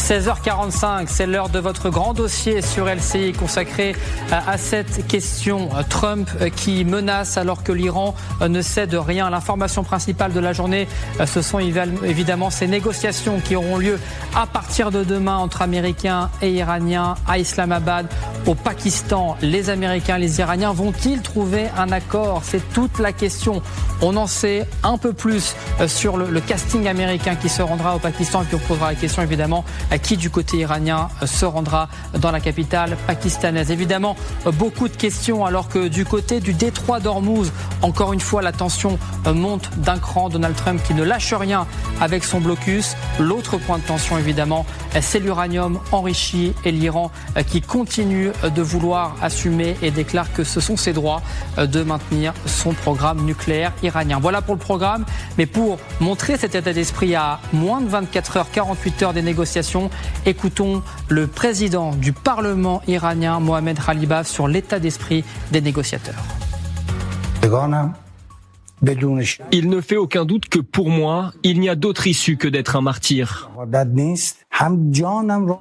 16h45, c'est l'heure de votre grand dossier sur LCI consacré à cette question. Trump qui menace alors que l'Iran ne cède rien. L'information principale de la journée, ce sont évidemment ces négociations qui auront lieu à partir de demain entre Américains et Iraniens à Islamabad, au Pakistan. Les Américains, les Iraniens vont-ils trouver un accord? C'est toute la question. On en sait un peu plus sur le casting américain qui se rendra au Pakistan et puis on posera la question évidemment à qui du côté iranien se rendra dans la capitale pakistanaise. Évidemment, beaucoup de questions alors que du côté du détroit d'Ormuz, encore une fois la tension monte d'un cran. Donald Trump qui ne lâche rien avec son blocus. L'autre point de tension évidemment, c'est l'uranium enrichi et l'Iran qui continue de vouloir assumer et déclare que ce sont ses droits de maintenir son programme nucléaire iranien. Voilà pour le programme, mais pour montrer cet état d'esprit à moins de 24 heures, 48 heures des négociations, écoutons le président du Parlement iranien, Mohamed Khalibaf, sur l'état d'esprit des négociateurs. Il ne fait aucun doute que pour moi, il n'y a d'autre issue que d'être un martyr.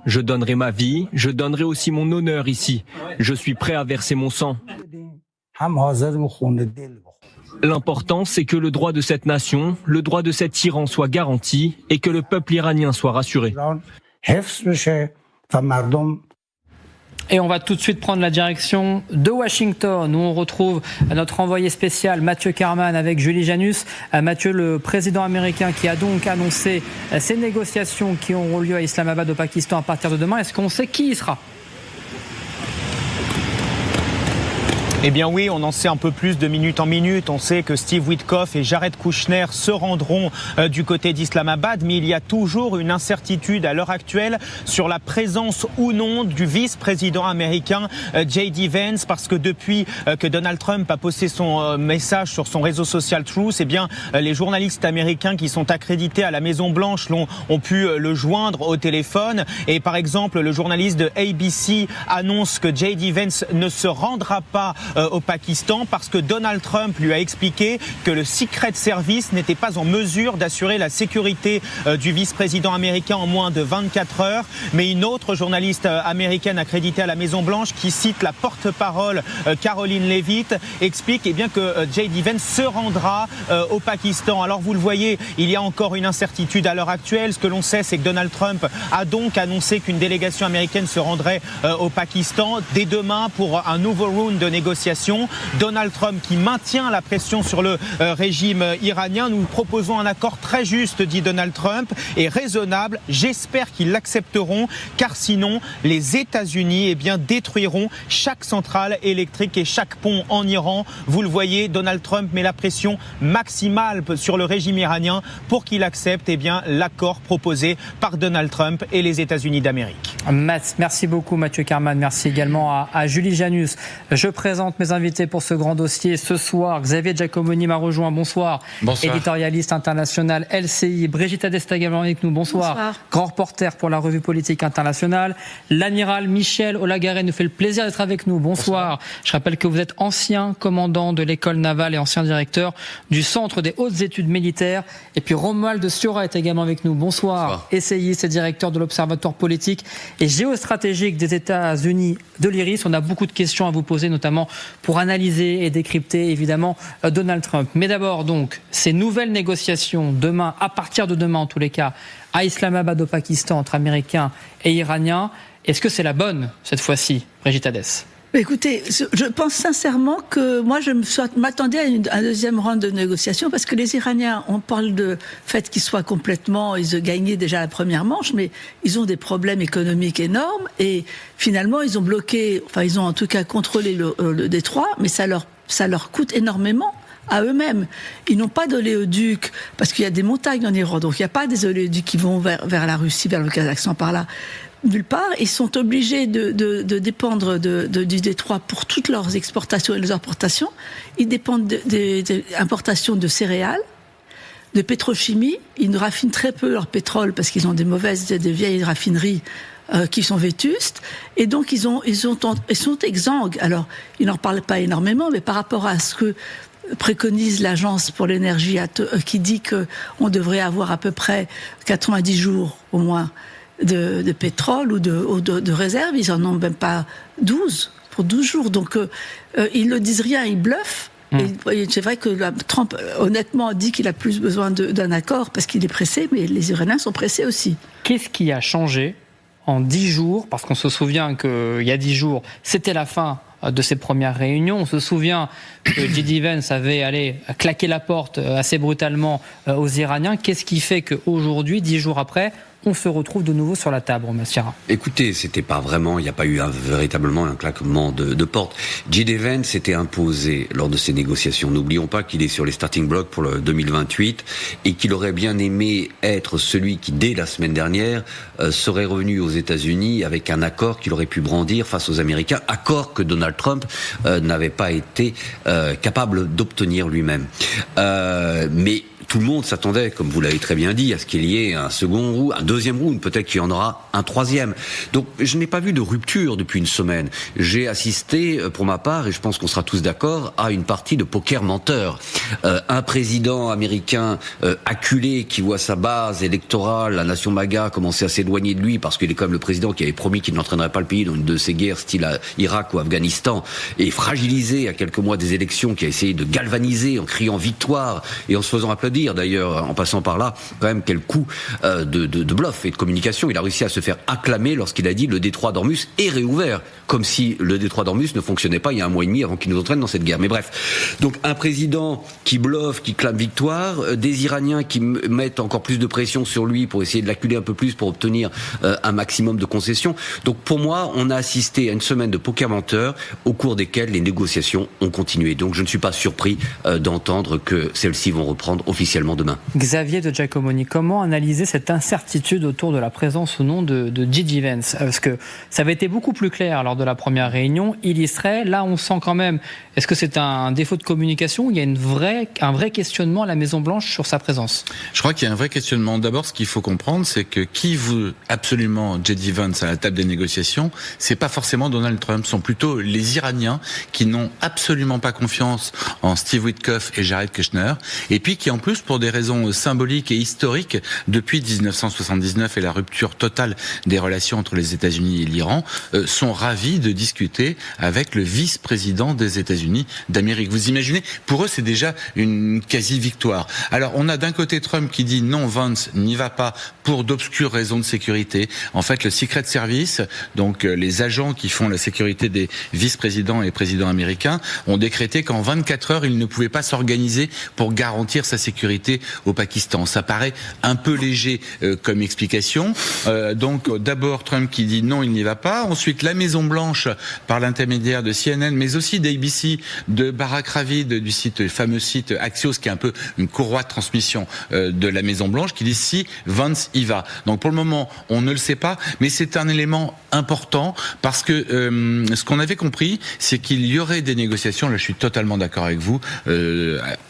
Je donnerai ma vie, je donnerai aussi mon honneur ici. Je suis prêt à verser mon sang. L'important, c'est que le droit de cette nation, le droit de cet Iran soit garanti et que le peuple iranien soit rassuré. Et on va tout de suite prendre la direction de Washington où on retrouve notre envoyé spécial Mathieu Karman avec Julie Janus. Mathieu, le président américain qui a donc annoncé ces négociations qui auront lieu à Islamabad au Pakistan à partir de demain. Est-ce qu'on sait qui y sera ? Eh bien oui, on en sait un peu plus de minute en minute. On sait que Steve Witkoff et Jared Kushner se rendront du côté d'Islamabad, mais il y a toujours une incertitude à l'heure actuelle sur la présence ou non du vice-président américain J.D. Vance, parce que depuis que Donald Trump a posté son message sur son réseau social Truth, eh bien les journalistes américains qui sont accrédités à la Maison-Blanche ont pu le joindre au téléphone. Et par exemple, le journaliste de ABC annonce que J.D. Vance ne se rendra pas au Pakistan parce que Donald Trump lui a expliqué que le Secret Service n'était pas en mesure d'assurer la sécurité du vice-président américain en moins de 24 heures. Mais une autre journaliste américaine accréditée à la Maison-Blanche qui cite la porte-parole Caroline Leavitt explique eh bien que J.D. Vance se rendra au Pakistan. Alors vous le voyez, il y a encore une incertitude à l'heure actuelle. Ce que l'on sait, c'est que Donald Trump a donc annoncé qu'une délégation américaine se rendrait au Pakistan dès demain pour un nouveau round de négociations. Donald Trump qui maintient la pression sur le régime iranien. Nous proposons un accord très juste, dit Donald Trump, et raisonnable. J'espère qu'ils l'accepteront, car sinon les États-Unis détruiront chaque centrale électrique et chaque pont en Iran. Vous le voyez, Donald Trump met la pression maximale sur le régime iranien pour qu'il accepte l'accord proposé par Donald Trump et les États-Unis d'Amérique. Merci beaucoup Mathieu Karman. Merci également à Julie Janus. Je présente mes invités pour ce grand dossier ce soir. Xavier Giacomoni m'a rejoint. Bonsoir. Bonsoir. Éditorialiste international LCI. Brigitte Adesta également avec nous. Bonsoir. Bonsoir. Grand reporter pour la revue politique internationale. L'amiral Michel Olagaret nous fait le plaisir d'être avec nous. Bonsoir. Je rappelle que vous êtes ancien commandant de l'école navale et ancien directeur du Centre des hautes études militaires. Et puis Romuald de Sciorra est également avec nous. Bonsoir. Essayiste et directeur de l'Observatoire politique et géostratégique des États-Unis de l'IRIS. On a beaucoup de questions à vous poser, notamment pour analyser et décrypter évidemment Donald Trump. Mais d'abord donc ces nouvelles négociations demain, à partir de demain en tous les cas, à Islamabad au Pakistan entre Américains et Iraniens. Est-ce que c'est la bonne cette fois-ci, Brigitte Adès ? Écoutez, je pense sincèrement que moi je m'attendais à un deuxième round de négociations parce que les Iraniens, on parle de fait qu'ils soient complètement, ils ont gagné déjà la première manche, mais ils ont des problèmes économiques énormes et finalement ils ont bloqué, enfin ils ont en tout cas contrôlé le détroit, mais ça leur coûte énormément à eux-mêmes. Ils n'ont pas d'oléoduc parce qu'il y a des montagnes en Iran, donc il n'y a pas des oléoducs qui vont vers la Russie, vers le Kazakhstan par là. Nulle part, ils sont obligés de dépendre du détroit pour toutes leurs exportations et leurs importations. Ils dépendent des importations de céréales, de pétrochimie. Ils raffinent très peu leur pétrole parce qu'ils ont des vieilles raffineries qui sont vétustes. Et donc, ils sont exsangues. Alors, ils n'en parlent pas énormément, mais par rapport à ce que préconise l'Agence pour l'énergie qui dit qu'on devrait avoir à peu près 90 jours au moins de pétrole ou de réserves. Ils en ont même pas 12 pour 12 jours. Donc ils ne disent rien, ils bluffent. Et c'est vrai que Trump, honnêtement, dit qu'il a plus besoin d'un accord parce qu'il est pressé, mais les Iraniens sont pressés aussi. Qu'est-ce qui a changé en 10 jours ? Parce qu'on se souvient qu'il y a 10 jours, c'était la fin de ces premières réunions. On se souvient que J.D. Vance avait claquer la porte assez brutalement aux Iraniens. Qu'est-ce qui fait qu'aujourd'hui, 10 jours après, on se retrouve de nouveau sur la table, Romain Siara? Écoutez, c'était pas vraiment, il n'y a pas eu véritablement un claquement de porte. J.D. Vance s'était imposé lors de ces négociations. N'oublions pas qu'il est sur les starting blocks pour le 2028 et qu'il aurait bien aimé être celui qui, dès la semaine dernière, serait revenu aux États-Unis avec un accord qu'il aurait pu brandir face aux Américains, accord que Donald Trump n'avait pas été capable d'obtenir lui-même. Mais tout le monde s'attendait, comme vous l'avez très bien dit, à ce qu'il y ait un second round, un deuxième round, peut-être qu'il y en aura un troisième. Donc je n'ai pas vu de rupture depuis une semaine. J'ai assisté, pour ma part, et je pense qu'on sera tous d'accord, à une partie de poker menteur. Un président américain acculé qui voit sa base électorale, la nation MAGA, commencer à s'éloigner de lui parce qu'il est quand même le président qui avait promis qu'il n'entraînerait pas le pays dans une de ces guerres style Irak ou Afghanistan, et fragilisé à quelques mois des élections, qui a essayé de galvaniser en criant victoire et en se faisant applaudir. D'ailleurs, en passant par là, quand même, quel coup de bluff et de communication. Il a réussi à se faire acclamer lorsqu'il a dit le détroit d'Ormuz est réouvert, comme si le détroit d'Ormuz ne fonctionnait pas il y a un mois et demi avant qu'il nous entraîne dans cette guerre. Mais bref, donc un président qui bluffe, qui clame victoire, des Iraniens qui mettent encore plus de pression sur lui pour essayer de l'acculer un peu plus pour obtenir un maximum de concessions. Donc pour moi, on a assisté à une semaine de poker menteur au cours desquelles les négociations ont continué. Donc je ne suis pas surpris d'entendre que celles-ci vont reprendre officiellement demain. Xavier de Giacomoni, comment analyser cette incertitude autour de la présence ou non de J.D. Vance ? Parce que ça avait été beaucoup plus clair lors de la première réunion, il y serait. Là, on sent quand même, est-ce que c'est un défaut de communication ou il y a un vrai questionnement à la Maison-Blanche sur sa présence ? Je crois qu'il y a un vrai questionnement. D'abord, ce qu'il faut comprendre, c'est que qui veut absolument J.D. Vance à la table des négociations, c'est pas forcément Donald Trump, ce sont plutôt les Iraniens qui n'ont absolument pas confiance en Steve Witkoff et Jared Kushner, et puis qui en plus, pour des raisons symboliques et historiques, depuis 1979 et la rupture totale des relations entre les États-Unis et l'Iran, sont ravis de discuter avec le vice-président des États-Unis d'Amérique. Vous imaginez, pour eux, c'est déjà une quasi-victoire. Alors, on a d'un côté Trump qui dit non, Vance n'y va pas pour d'obscures raisons de sécurité. En fait, le Secret Service, donc les agents qui font la sécurité des vice-présidents et présidents américains, ont décrété qu'en 24 heures, ils ne pouvaient pas s'organiser pour garantir sa sécurité au Pakistan. Ça paraît un peu léger comme explication. Donc d'abord Trump qui dit non, il n'y va pas. Ensuite la Maison Blanche par l'intermédiaire de CNN, mais aussi d'ABC, de Barak Ravid, du fameux site Axios, qui est un peu une courroie de transmission de la Maison Blanche, qui dit si Vance y va. Donc pour le moment on ne le sait pas, mais c'est un élément important parce que ce qu'on avait compris, c'est qu'il y aurait des négociations. Là, je suis totalement d'accord avec vous.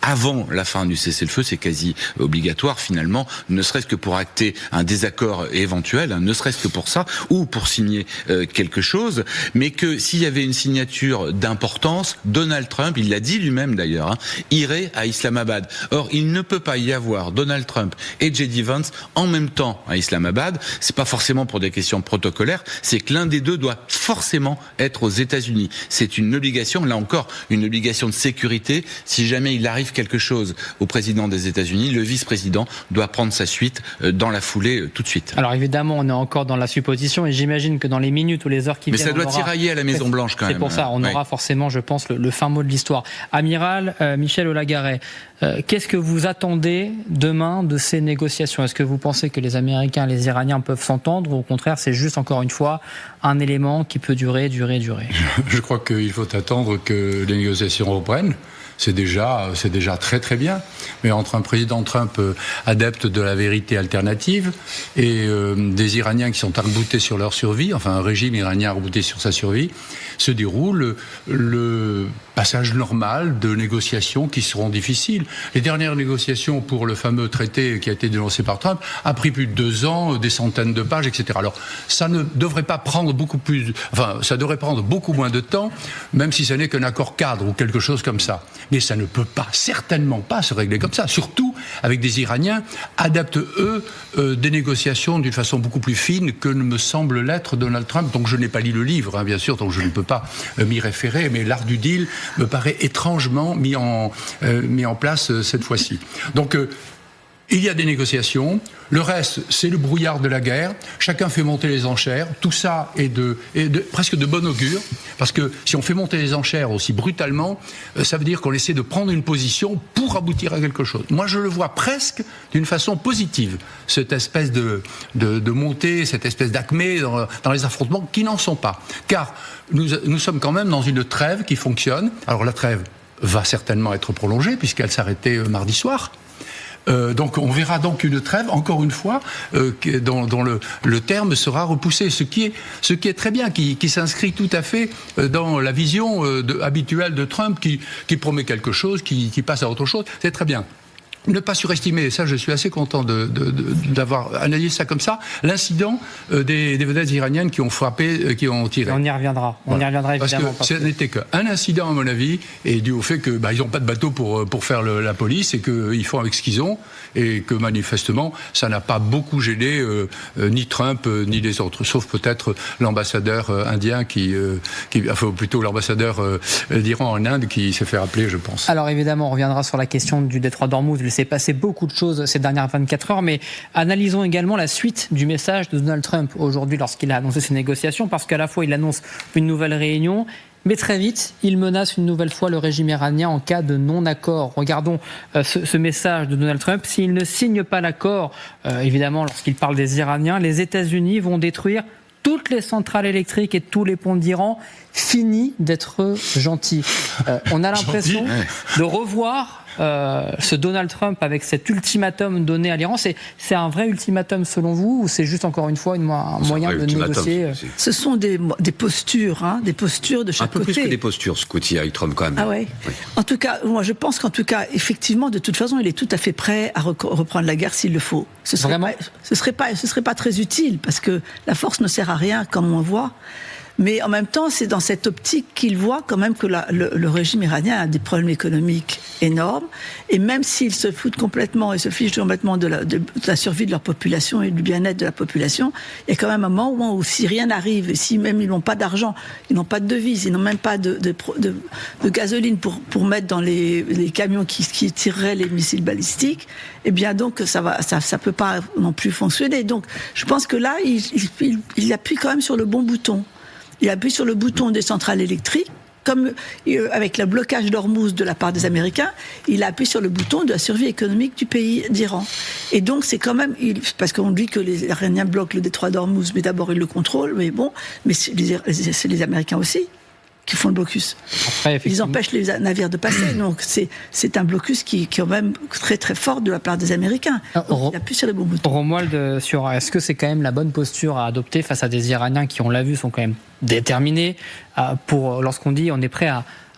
Avant la fin du cessez-le-feu, c'est quasi obligatoire finalement, ne serait-ce que pour acter un désaccord éventuel, ne serait-ce que pour ça, ou pour signer quelque chose, mais que s'il y avait une signature d'importance, Donald Trump, il l'a dit lui-même d'ailleurs, irait à Islamabad. Or, il ne peut pas y avoir Donald Trump et J.D. Vance en même temps à Islamabad. C'est pas forcément pour des questions protocolaires, c'est que l'un des deux doit forcément être aux États-Unis. C'est une obligation, là encore, une obligation de sécurité. Si jamais il arrive quelque chose au président des États-Unis, le vice-président doit prendre sa suite dans la foulée tout de suite. Alors évidemment, on est encore dans la supposition et j'imagine que dans les minutes ou les heures qui viennent... Mais ça doit tirailler à la Maison-Blanche quand même. C'est pour ça, on aura forcément, je pense, le fin mot de l'histoire. Amiral Michel Olagaret, qu'est-ce que vous attendez demain de ces négociations ? Est-ce que vous pensez que les Américains et les Iraniens peuvent s'entendre ou au contraire, c'est juste encore une fois un élément qui peut durer ? Je crois qu'il faut attendre que les négociations reprennent. C'est déjà très très bien. Mais entre un président Trump adepte de la vérité alternative et des Iraniens qui sont arc-boutés sur leur survie, enfin un régime iranien arc-bouté sur sa survie, se déroule le passage normal de négociations qui seront difficiles. Les dernières négociations pour le fameux traité qui a été dénoncé par Trump a pris plus de 2 ans, des centaines de pages, etc. Alors ça ne devrait pas prendre ça devrait prendre beaucoup moins de temps, même si ce n'est qu'un accord cadre ou quelque chose comme ça. mais ça ne peut pas, certainement pas se régler comme ça, surtout avec des Iraniens adeptes, eux, des négociations d'une façon beaucoup plus fine que ne me semble l'être Donald Trump. Donc je n'ai pas lu le livre, bien sûr, donc je ne peux pas m'y référer, mais l'art du deal me paraît étrangement mis en place cette fois-ci. Donc il y a des négociations, le reste c'est le brouillard de la guerre, chacun fait monter les enchères, tout ça est presque de bon augure, parce que si on fait monter les enchères aussi brutalement, ça veut dire qu'on essaie de prendre une position pour aboutir à quelque chose. Moi je le vois presque d'une façon positive, cette espèce de montée, cette espèce d'acmé dans les affrontements qui n'en sont pas. Car nous sommes quand même dans une trêve qui fonctionne. Alors la trêve va certainement être prolongée puisqu'elle s'arrêtait mardi soir. Donc on verra donc une trêve, encore une fois, dont le terme sera repoussé, ce qui est très bien, qui s'inscrit tout à fait dans la vision habituelle de Trump, qui promet quelque chose, qui passe à autre chose. C'est très bien. Ne pas surestimer, et ça je suis assez content d'avoir analysé ça comme ça, l'incident des vedettes iraniennes qui ont frappé, qui ont tiré. On y reviendra, évidemment. Parce que ce n'était qu'un incident à mon avis, et dû au fait que ils n'ont pas de bateau pour faire la police, et qu'ils font avec ce qu'ils ont, et que manifestement ça n'a pas beaucoup gêné ni Trump ni les autres, sauf peut-être l'ambassadeur indien enfin plutôt l'ambassadeur d'Iran en Inde qui s'est fait rappeler, je pense. Alors évidemment, on reviendra sur la question du détroit d'Ormuz. Il s'est passé beaucoup de choses ces dernières 24 heures, mais analysons également la suite du message de Donald Trump aujourd'hui lorsqu'il a annoncé ses négociations, parce qu'à la fois il annonce une nouvelle réunion, mais très vite, il menace une nouvelle fois le régime iranien en cas de non-accord. Regardons ce message de Donald Trump. S'il ne signe pas l'accord, évidemment, lorsqu'il parle des Iraniens, les États-Unis vont détruire toutes les centrales électriques et tous les ponts d'Iran. Fini d'être gentil. On a l'impression de revoir ce Donald Trump avec cet ultimatum donné à l'Iran. C'est un vrai ultimatum selon vous, ou c'est juste encore une fois un moyen de négocier? Ce sont des postures, des postures de chaque côté. Un peu plus que des postures, ce côté avec Trump quand même. Ah ouais. Oui. En tout cas, moi je pense qu'en tout cas, effectivement, de toute façon, il est tout à fait prêt à reprendre la guerre s'il le faut. Ce serait pas très utile, parce que la force ne sert à rien, comme on voit. Mais en même temps, c'est dans cette optique qu'il voit quand même que le régime iranien a des problèmes économiques énormes. Et même s'ils se foutent complètement et se fichent complètement de la survie de leur population et du bien-être de la population, il y a quand même un moment où si rien n'arrive, et si même ils n'ont pas d'argent, ils n'ont pas de devises, ils n'ont même pas de gasoline pour mettre dans les camions qui tireraient les missiles balistiques, eh bien donc ça peut pas non plus fonctionner. Donc je pense que là, il appuie quand même sur le bon bouton. Il appuie sur le bouton des centrales électriques, comme avec le blocage d'Ormuz de la part des Américains, il appuie sur le bouton de la survie économique du pays d'Iran. Et donc c'est quand même, parce qu'on dit que les Iraniens bloquent le détroit d'Ormuz, mais d'abord ils le contrôlent, mais c'est les Américains aussi qui font le blocus. Après, ils empêchent les navires de passer, donc c'est un blocus qui est quand même très très fort de la part des Américains. Donc, il appuie sur le bon bouton. Romuald, est-ce que c'est quand même la bonne posture à adopter face à des Iraniens qui, on l'a vu, sont quand même déterminés lorsqu'on dit on est prêt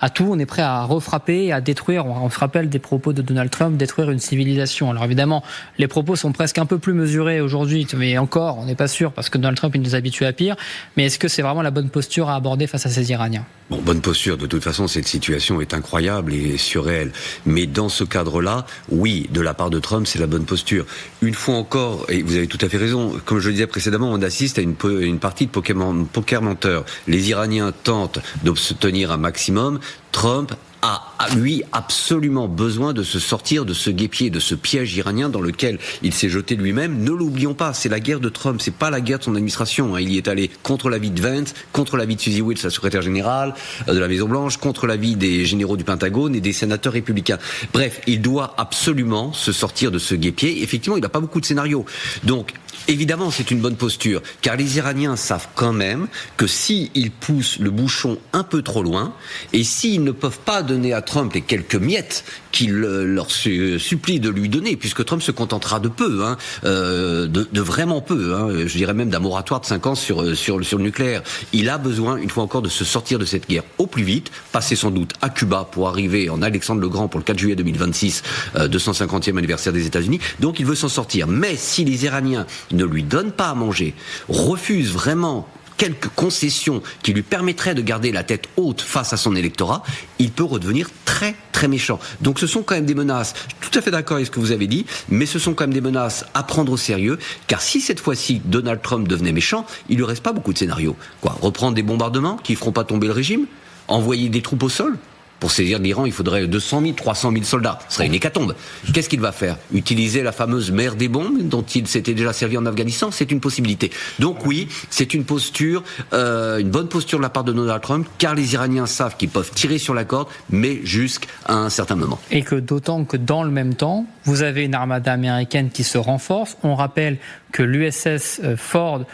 à tout, on est prêt à refrapper et à détruire. On se rappelle des propos de Donald Trump, détruire une civilisation. Alors évidemment, les propos sont presque un peu plus mesurés aujourd'hui, mais encore, on n'est pas sûr, parce que Donald Trump, il nous habitue à pire. Mais est-ce que c'est vraiment la bonne posture à aborder face à ces Iraniens? Bon, bonne posture. De toute façon, cette situation est incroyable et surréelle. Mais dans ce cadre-là, oui, de la part de Trump, c'est la bonne posture. Une fois encore, et vous avez tout à fait raison, comme je le disais précédemment, on assiste à une partie de poker menteur. Les Iraniens tentent d'obtenir un maximum. Trump a, lui, absolument besoin de se sortir de ce guêpier, de ce piège iranien dans lequel il s'est jeté lui-même. Ne l'oublions pas, c'est la guerre de Trump, c'est pas la guerre de son administration. Il y est allé contre l'avis de Vance, contre l'avis de Suzy Wild, sa secrétaire générale de la Maison-Blanche, contre l'avis des généraux du Pentagone et des sénateurs républicains. Bref, il doit absolument se sortir de ce guêpier. Effectivement, il n'a pas beaucoup de scénarios. Donc, évidemment, c'est une bonne posture, car les Iraniens savent quand même que s'ils poussent le bouchon un peu trop loin, et s'ils ne peuvent pas donner à Trump les quelques miettes qu'il leur supplie de lui donner, puisque Trump se contentera de peu, de vraiment peu, je dirais même d'un moratoire de 5 ans sur le nucléaire. Il a besoin, une fois encore, de se sortir de cette guerre au plus vite, passer sans doute à Cuba pour arriver en Alexandre le Grand pour le 4 juillet 2026, 250e anniversaire des États-Unis. Donc il veut s'en sortir. Mais si les Iraniens ne lui donnent pas à manger, refusent vraiment quelques concessions qui lui permettraient de garder la tête haute face à son électorat, il peut redevenir très très méchant. Donc ce sont quand même des menaces, je suis tout à fait d'accord avec ce que vous avez dit, mais ce sont quand même des menaces à prendre au sérieux, car si cette fois-ci Donald Trump devenait méchant, il ne lui reste pas beaucoup de scénarios. Reprendre des bombardements qui ne feront pas tomber le régime, envoyer des troupes au sol. Pour saisir l'Iran, il faudrait 200 000, 300 000 soldats. Ce serait une hécatombe. Qu'est-ce qu'il va faire ? Utiliser la fameuse mer des bombes dont il s'était déjà servi en Afghanistan ? C'est une possibilité. Donc oui, c'est une posture, une bonne posture de la part de Donald Trump, car les Iraniens savent qu'ils peuvent tirer sur la corde, mais jusqu'à un certain moment. Et que d'autant que dans le même temps, vous avez une armada américaine qui se renforce. On rappelle que l'USS Ford,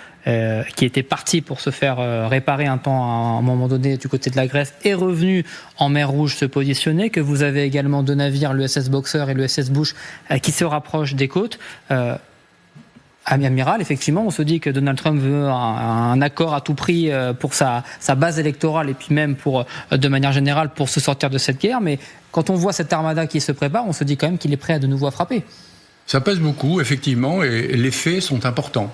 qui était parti pour se faire réparer un temps à un moment donné du côté de la Grèce, est revenu en mer Rouge se positionner, que vous avez également deux navires, l'USS Boxer et l'USS Bush, qui se rapprochent des côtes. Amiral, effectivement, on se dit que Donald Trump veut un accord à tout prix pour sa base électorale et puis même pour, de manière générale, pour se sortir de cette guerre. Mais quand on voit cette armada qui se prépare, on se dit quand même qu'il est prêt à de nouveau à frapper. Ça pèse beaucoup, effectivement, et les faits sont importants.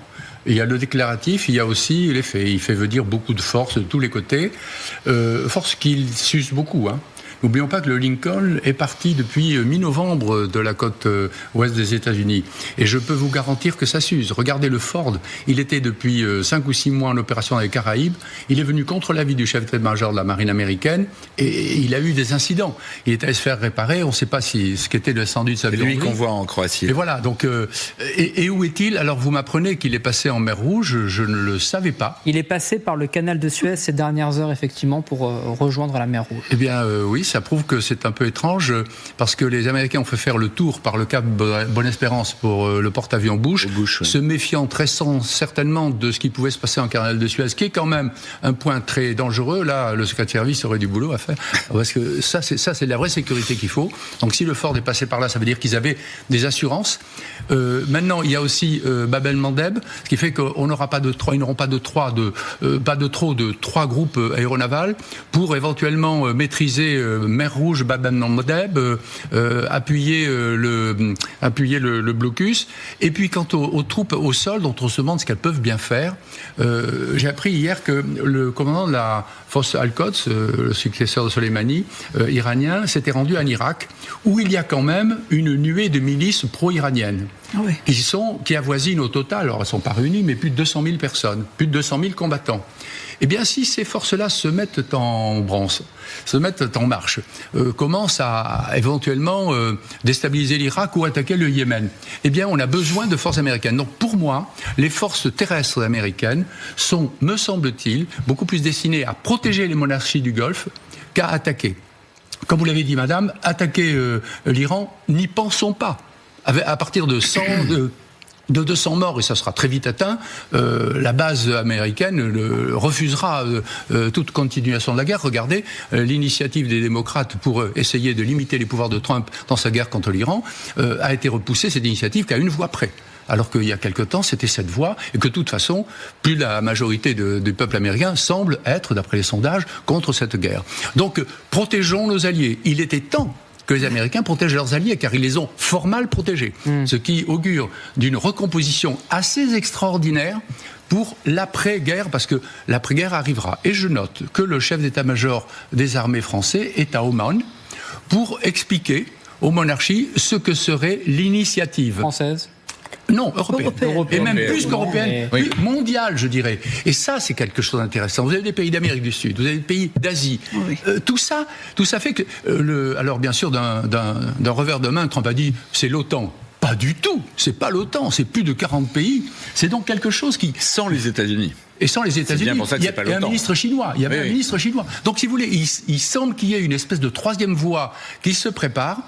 Il y a le déclaratif, il y a aussi les faits. Il fait venir beaucoup de force de tous les côtés, force qu'il s'use beaucoup, hein. N'oublions pas que le Lincoln est parti depuis mi-novembre de la côte ouest des États-Unis. Et je peux vous garantir que ça s'use. Regardez le Ford, il était depuis 5 ou 6 mois en opération dans les Caraïbes. Il est venu contre l'avis du chef d'état-major de la marine américaine et il a eu des incidents. Il est allé se faire réparer, on ne sait pas ce qu'était l'incendie de sa buanderie. C'est lui qu'on voit en Croatie. Et voilà, donc, et où est-il ? Alors vous m'apprenez qu'il est passé en mer Rouge, je ne le savais pas. Il est passé par le canal de Suez ces dernières heures, effectivement, pour rejoindre la mer Rouge. Eh bien, oui. Ça prouve que c'est un peu étrange parce que les Américains ont fait faire le tour par le cap Bonne-Espérance pour le porte-avions Bush, se méfiant très certainement de ce qui pouvait se passer en canal de Suez, qui est quand même un point très dangereux. Là, le secret de service aurait du boulot à faire parce que ça, c'est la vraie sécurité qu'il faut. Donc, si le Ford est passé par là, ça veut dire qu'ils avaient des assurances. Maintenant, il y a aussi Bab el-Mandeb, ce qui fait qu'on n'aura pas de trois, ils n'auront pas de trop de 3 groupes aéronavals pour éventuellement maîtriser mer Rouge, Bab el-Mandeb, appuyer le blocus. Et puis quant aux troupes au sol, dont on se demande ce qu'elles peuvent bien faire, j'ai appris hier que le commandant de la force Al-Quds, le successeur de Soleimani, iranien, s'était rendu en Irak, où il y a quand même une nuée de milices pro-iraniennes. Oui. Qui avoisinent au total, alors elles ne sont pas réunies, mais plus de 200 000 personnes, plus de 200 000 combattants. Eh bien, si ces forces-là se mettent en branche, se mettent en marche, commencent à éventuellement déstabiliser l'Irak ou attaquer le Yémen, eh bien, on a besoin de forces américaines. Donc, pour moi, les forces terrestres américaines sont, me semble-t-il, beaucoup plus destinées à protéger les monarchies du Golfe qu'à attaquer. Comme vous l'avez dit, madame, attaquer l'Iran, n'y pensons pas. À partir de 200 morts, et ça sera très vite atteint, la base américaine refusera toute continuation de la guerre. Regardez, l'initiative des démocrates pour essayer de limiter les pouvoirs de Trump dans sa guerre contre l'Iran a été repoussée, cette initiative, qu'à une voix près. Alors qu'il y a quelque temps, c'était cette voix, et que de toute façon, plus la majorité du peuple américain semble être, d'après les sondages, contre cette guerre. Donc, protégeons nos alliés. Il était temps que les Américains protègent leurs alliés, car ils les ont fort mal protégés. Ce qui augure d'une recomposition assez extraordinaire pour l'après-guerre, parce que l'après-guerre arrivera. Et je note que le chef d'état-major des armées français est à Oman pour expliquer aux monarchies ce que serait l'initiative française. Non, européenne. Et même plus qu'européenne, oui. Mondiale, je dirais. Et ça, c'est quelque chose d'intéressant. Vous avez des pays d'Amérique du Sud, vous avez des pays d'Asie. Oui. Tout ça fait que... alors, bien sûr, d'un revers de main, Trump a dit, c'est l'OTAN. Pas du tout. C'est pas l'OTAN. C'est plus de 40 pays. C'est donc quelque chose qui... Sans les États-Unis. Et sans les États-Unis, il y a un ministre chinois. Il y avait un ministre chinois. Donc, si vous voulez, il semble qu'il y ait une espèce de troisième voie qui se prépare.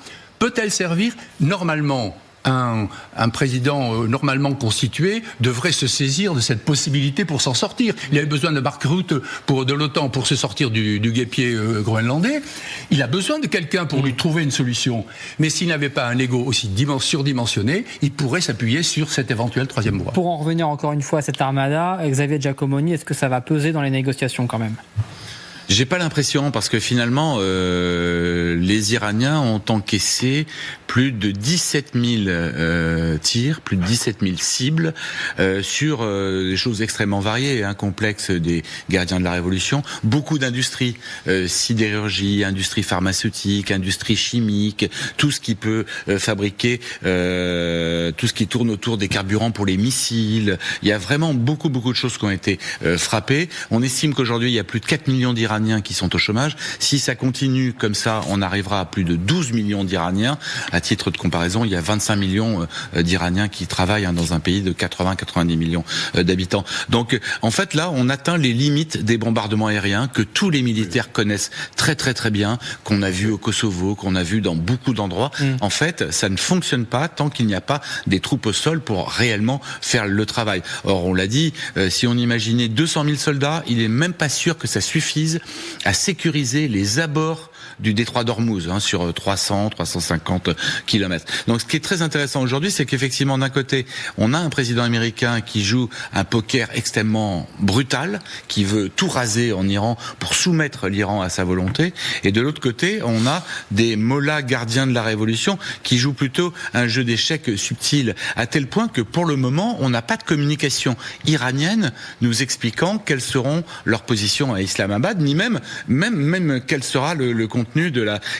Peut-elle servir normalement ? Un président normalement constitué devrait se saisir de cette possibilité pour s'en sortir. Il avait besoin de Mark Rutte de l'OTAN pour se sortir du guêpier groenlandais. Il a besoin de quelqu'un pour lui trouver une solution. Mais s'il n'avait pas un ego aussi surdimensionné, il pourrait s'appuyer sur cette éventuelle troisième voie. Pour en revenir encore une fois à cette armada, Xavier Giacomoni, est-ce que ça va peser dans les négociations quand même ? J'ai pas l'impression, parce que finalement, les Iraniens ont encaissé plus de 17 000 tirs, plus de 17 000 cibles sur des choses extrêmement variées, complexes, des gardiens de la révolution. Beaucoup d'industries, sidérurgie, industrie pharmaceutique, industrie chimique, tout ce qui peut fabriquer, tout ce qui tourne autour des carburants pour les missiles. Il y a vraiment beaucoup de choses qui ont été frappées. On estime qu'aujourd'hui, il y a plus de 4 millions d'Iraniens qui sont au chômage. Si ça continue comme ça, on arrivera à plus de 12 millions d'Iraniens. À titre de comparaison, il y a 25 millions d'Iraniens qui travaillent dans un pays de 80-90 millions d'habitants. Donc, en fait, là, on atteint les limites des bombardements aériens que tous les militaires connaissent très bien, qu'on a vu au Kosovo, qu'on a vu dans beaucoup d'endroits. En fait, ça ne fonctionne pas tant qu'il n'y a pas des troupes au sol pour réellement faire le travail. Or, on l'a dit, si on imaginait 200 000 soldats, il est même pas sûr que ça suffise à sécuriser les abords du détroit d'Ormuz sur 300-350 kilomètres. Donc ce qui est très intéressant aujourd'hui, c'est qu'effectivement d'un côté, on a un président américain qui joue un poker extrêmement brutal, qui veut tout raser en Iran pour soumettre l'Iran à sa volonté, et de l'autre côté, on a des mollahs gardiens de la révolution qui jouent plutôt un jeu d'échecs subtil, à tel point que pour le moment, on n'a pas de communication iranienne nous expliquant quelles seront leurs positions à Islamabad, ni même quel sera le contenu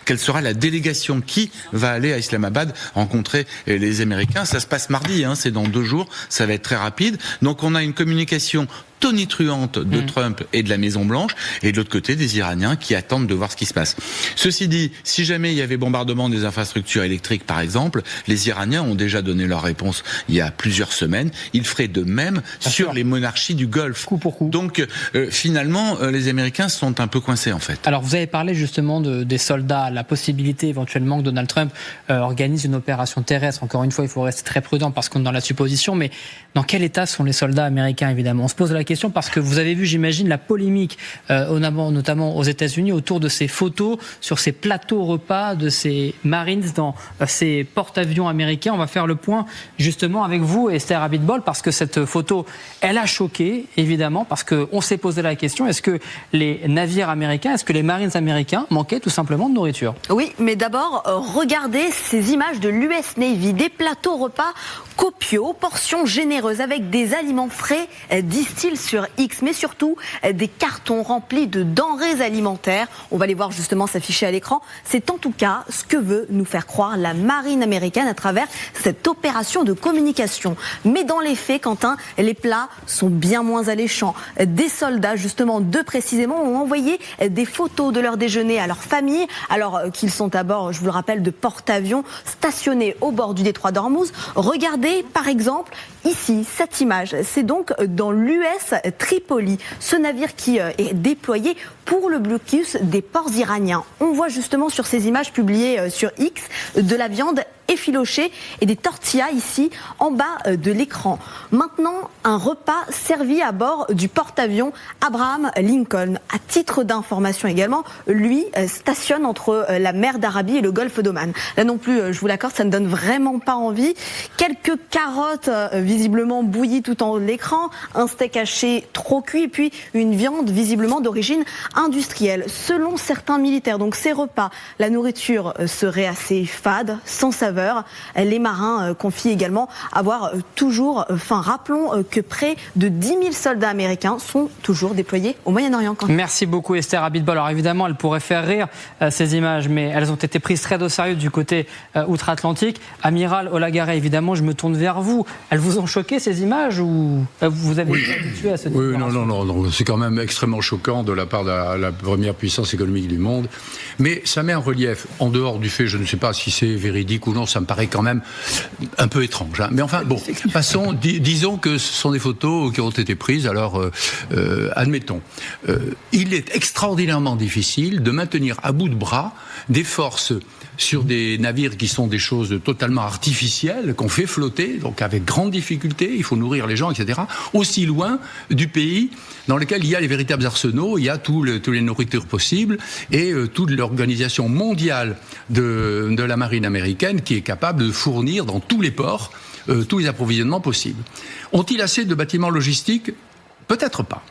quelle sera la délégation qui va aller à Islamabad rencontrer les Américains. Ça se passe mardi, c'est dans 2 jours, ça va être très rapide. Donc on a une communication tonitruante de Trump et de la Maison-Blanche, et de l'autre côté des Iraniens qui attendent de voir ce qui se passe. Ceci dit, si jamais il y avait bombardement des infrastructures électriques par exemple, les Iraniens ont déjà donné leur réponse il y a plusieurs semaines, ils feraient de même sur les monarchies du Golfe. Coup pour coup. Donc finalement, les Américains sont un peu coincés en fait. Alors vous avez parlé justement des soldats, la possibilité éventuellement que Donald Trump organise une opération terrestre. Encore une fois, il faut rester très prudent parce qu'on est dans la supposition, mais dans quel état sont les soldats américains évidemment? On se pose la question parce que vous avez vu, j'imagine, la polémique, notamment aux États-Unis, autour de ces photos sur ces plateaux repas de ces Marines dans ces porte-avions américains. On va faire le point justement avec vous, Esther Abitbol, parce que cette photo, elle a choqué, évidemment, parce qu'on s'est posé la question, est-ce que les navires américains, est-ce que les Marines américains manquaient tout simplement de nourriture? Oui, mais d'abord, regardez ces images de l'US Navy, des plateaux repas copieux, portions généreuses, avec des aliments frais, disent-ils sur X, mais surtout des cartons remplis de denrées alimentaires. On va les voir justement s'afficher à l'écran. C'est en tout cas ce que veut nous faire croire la marine américaine à travers cette opération de communication. Mais dans les faits, Quentin, les plats sont bien moins alléchants. Des soldats, justement, deux précisément, ont envoyé des photos de leur déjeuner à leur famille, alors qu'ils sont à bord, je vous le rappelle, de porte-avions stationnés au bord du détroit d'Ormuz. Regardez, par exemple, ici, cette image. C'est donc dans l'US Tripoli, ce navire qui est déployé pour le blocus des ports iraniens. On voit justement sur ces images publiées sur X de la viande effilochée et des tortillas ici en bas de l'écran. Maintenant, un repas servi à bord du porte-avions Abraham Lincoln. À titre d'information également, lui stationne entre la mer d'Arabie et le golfe d'Oman. Là non plus, je vous l'accorde, ça ne donne vraiment pas envie. Quelques carottes visiblement bouillies tout en haut de l'écran, un steak haché trop cuit et puis une viande visiblement d'origine industrielle. Selon certains militaires, donc ces repas, la nourriture serait assez fade, sans saveur. Les marins confient également avoir toujours faim. Rappelons que près de 10 000 soldats américains sont toujours déployés au Moyen-Orient. Merci beaucoup Esther Abitbol. Alors évidemment, elles pourraient faire rire ces images, mais elles ont été prises très au sérieux du côté outre-Atlantique. Amiral Olagare, évidemment, je me tourne vers vous. Elles vous ont choqué ces images ou vous avez été habitué à ce type de non. C'est quand même extrêmement choquant de la part de la première puissance économique du monde. Mais ça met en relief, en dehors du fait, je ne sais pas si c'est véridique ou non, ça me paraît quand même un peu étrange. Mais enfin, bon, passons, disons que ce sont des photos qui ont été prises, alors admettons. Il est extraordinairement difficile de maintenir à bout de bras des forces sur des navires qui sont des choses totalement artificielles, qu'on fait flotter, donc avec grande difficulté, il faut nourrir les gens, etc., aussi loin du pays dans lequel il y a les véritables arsenaux, il y a toutes les nourritures possibles, et toute l'organisation mondiale de la marine américaine qui est capable de fournir dans tous les ports tous les approvisionnements possibles. Ont-ils assez de bâtiments logistiques ? Peut-être pas.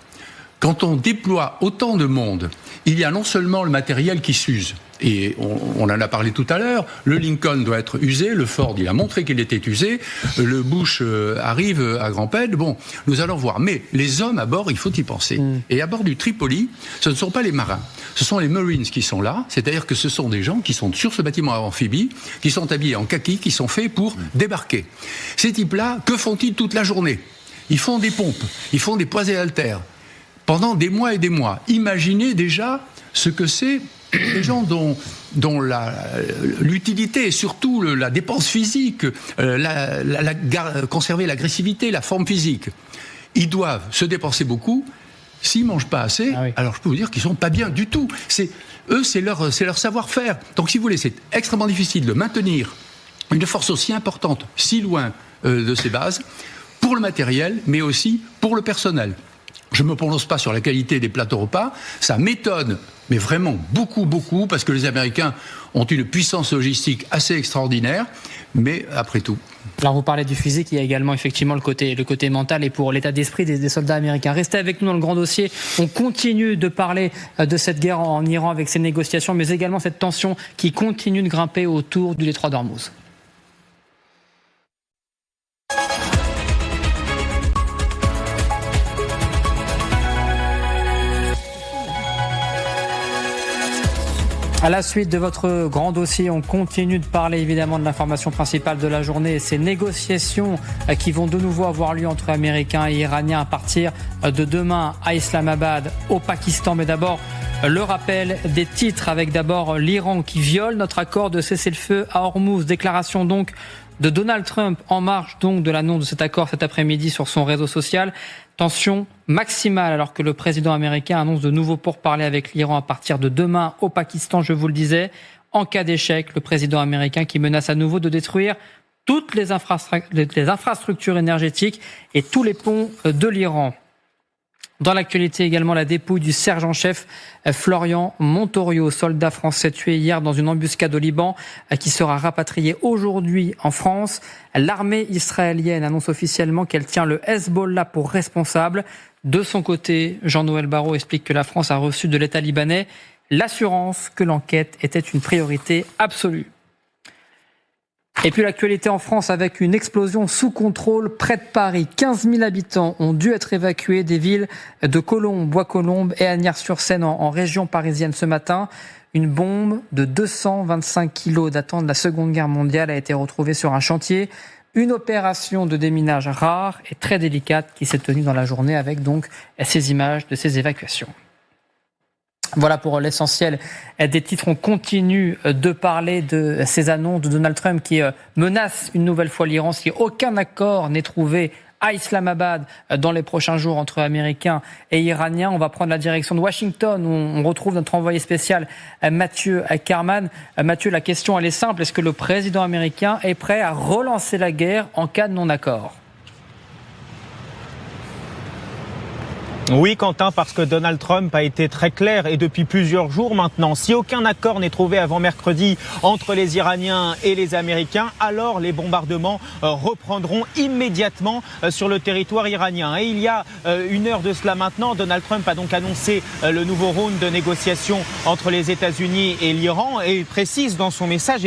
quand on déploie autant de monde, il y a non seulement le matériel qui s'use, et on en a parlé tout à l'heure, le Lincoln doit être usé, le Ford, il a montré qu'il était usé, le Bush arrive à grand-peine, bon, nous allons voir. Mais les hommes à bord, il faut y penser. Et à bord du Tripoli, ce ne sont pas les marins, ce sont les Marines qui sont là, c'est-à-dire que ce sont des gens qui sont sur ce bâtiment amphibie, qui sont habillés en kaki, qui sont faits pour débarquer. Ces types-là, que font-ils toute la journée ? Ils font des pompes, ils font des poids et haltères, pendant des mois et des mois. Imaginez déjà ce que c'est des gens dont l'utilité et surtout la dépense physique, conserver l'agressivité, la forme physique. Ils doivent se dépenser beaucoup. S'ils ne mangent pas assez, alors je peux vous dire qu'ils ne sont pas bien du tout. C'est leur savoir-faire. Donc si vous voulez, c'est extrêmement difficile de maintenir une force aussi importante, si loin de ses bases, pour le matériel, mais aussi pour le personnel. Je ne me prononce pas sur la qualité des plateaux repas, ça m'étonne, mais vraiment beaucoup, parce que les Américains ont une puissance logistique assez extraordinaire, mais après tout. Alors vous parlez du physique, il y a également effectivement le côté mental et pour l'état d'esprit des soldats américains. Restez avec nous dans le grand dossier, on continue de parler de cette guerre en Iran avec ces négociations, mais également cette tension qui continue de grimper autour du détroit d'Ormuz. À la suite de votre grand dossier, on continue de parler évidemment de l'information principale de la journée, ces négociations qui vont de nouveau avoir lieu entre Américains et Iraniens à partir de demain à Islamabad, au Pakistan. Mais d'abord, le rappel des titres avec d'abord l'Iran qui viole notre accord de cessez-le-feu à Hormuz. Déclaration donc de Donald Trump en marge donc de l'annonce de cet accord cet après-midi sur son réseau social. Tension maximale alors que le président américain annonce de nouveau pourparlers avec l'Iran à partir de demain au Pakistan, je vous le disais. En cas d'échec, le président américain qui menace à nouveau de détruire toutes les infrastructures énergétiques et tous les ponts de l'Iran. Dans l'actualité également, la dépouille du sergent-chef Florian Montorio, soldat français tué hier dans une embuscade au Liban, qui sera rapatrié aujourd'hui en France. L'armée israélienne annonce officiellement qu'elle tient le Hezbollah pour responsable. De son côté, Jean-Noël Barrot explique que la France a reçu de l'État libanais l'assurance que l'enquête était une priorité absolue. Et puis l'actualité en France avec une explosion sous contrôle près de Paris. 15 000 habitants ont dû être évacués des villes de Colombes, Bois-Colombes et Asnières-sur-Seine en région parisienne ce matin. Une bombe de 225 kilos datant de la Seconde Guerre mondiale a été retrouvée sur un chantier. Une opération de déminage rare et très délicate qui s'est tenue dans la journée avec donc ces images de ces évacuations. Voilà pour l'essentiel des titres. On continue de parler de ces annonces de Donald Trump qui menace une nouvelle fois l'Iran si aucun accord n'est trouvé à Islamabad dans les prochains jours entre Américains et Iraniens. On va prendre la direction de Washington où on retrouve notre envoyé spécial Mathieu Karman. Mathieu, la question elle est simple. Est-ce que le président américain est prêt à relancer la guerre en cas de non-accord ? Oui, Quentin, parce que Donald Trump a été très clair et depuis plusieurs jours maintenant. Si aucun accord n'est trouvé avant mercredi entre les Iraniens et les Américains, alors les bombardements reprendront immédiatement sur le territoire iranien. Et il y a une heure de cela maintenant, Donald Trump a donc annoncé le nouveau round de négociations entre les États-Unis et l'Iran. Et il précise dans son message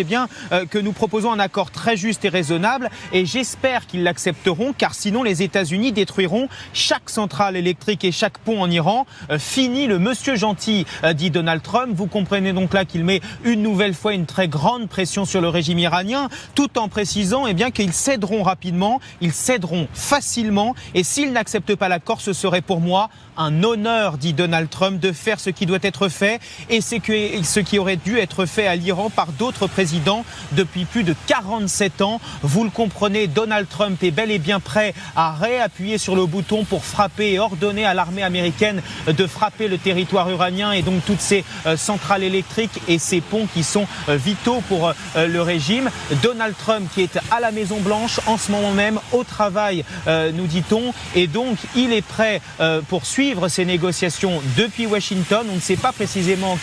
que nous proposons un accord très juste et raisonnable. Et j'espère qu'ils l'accepteront, car sinon les États-Unis détruiront chaque centrale électrique et chaque pont en Iran. Fini le monsieur gentil, dit Donald Trump. Vous comprenez donc là qu'il met une nouvelle fois une très grande pression sur le régime iranien, tout en précisant qu'ils céderont rapidement, ils céderont facilement, et s'ils n'acceptent pas l'accord, ce serait pour moi un honneur, dit Donald Trump, de faire ce qui doit être fait, et c'est ce qui aurait dû être fait à l'Iran par d'autres présidents depuis plus de 47 ans. Vous le comprenez, Donald Trump est bel et bien prêt à réappuyer sur le bouton pour frapper et ordonner à l'armée américaine de frapper le territoire iranien et donc toutes ces centrales électriques et ces ponts qui sont vitaux pour le régime. Donald Trump qui est à la Maison-Blanche en ce moment même au travail, nous dit-on, et donc il est prêt pour suivre ces négociations depuis Washington. On ne sait pas précisément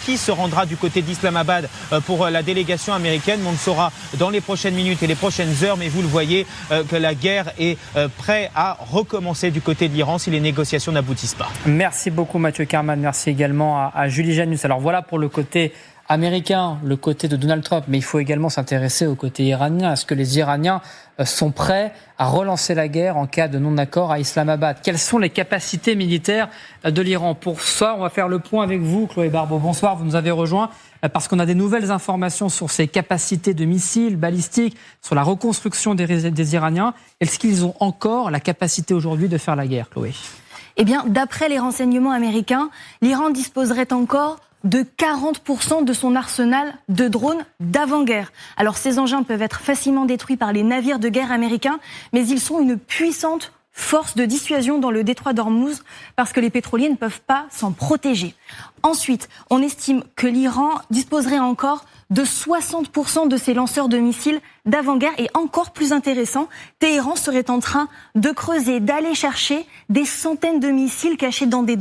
qui se rendra du côté d'Islamabad pour la délégation américaine, mais on le saura dans les prochaines minutes et les prochaines heures. Mais vous le voyez que la guerre est prête à recommencer du côté de l'Iran si les négociations négociations n'aboutissent pas. Merci beaucoup Mathieu Karman, merci également à Julie Janus. Alors voilà pour le côté américain, le côté de Donald Trump, mais il faut également s'intéresser au côté iranien. Est-ce que les Iraniens sont prêts à relancer la guerre en cas de non-accord à Islamabad? Quelles sont les capacités militaires de l'Iran? Pour ça, on va faire le point avec vous, Chloé Barbeau. Bonsoir, vous nous avez rejoint parce qu'on a des nouvelles informations sur ces capacités de missiles balistiques, sur la reconstruction des Iraniens. Est-ce qu'ils ont encore la capacité aujourd'hui de faire la guerre, Chloé? Eh bien, d'après les renseignements américains, l'Iran disposerait encore de 40% de son arsenal de drones d'avant-guerre. Alors ces engins peuvent être facilement détruits par les navires de guerre américains, mais ils sont une puissante force de dissuasion dans le détroit d'Ormuz parce que les pétroliers ne peuvent pas s'en protéger. Ensuite, on estime que l'Iran disposerait encore de 60% de ses lanceurs de missiles d'avant-guerre. Et encore plus intéressant, Téhéran serait en train de creuser, d'aller chercher des centaines de missiles cachés dans des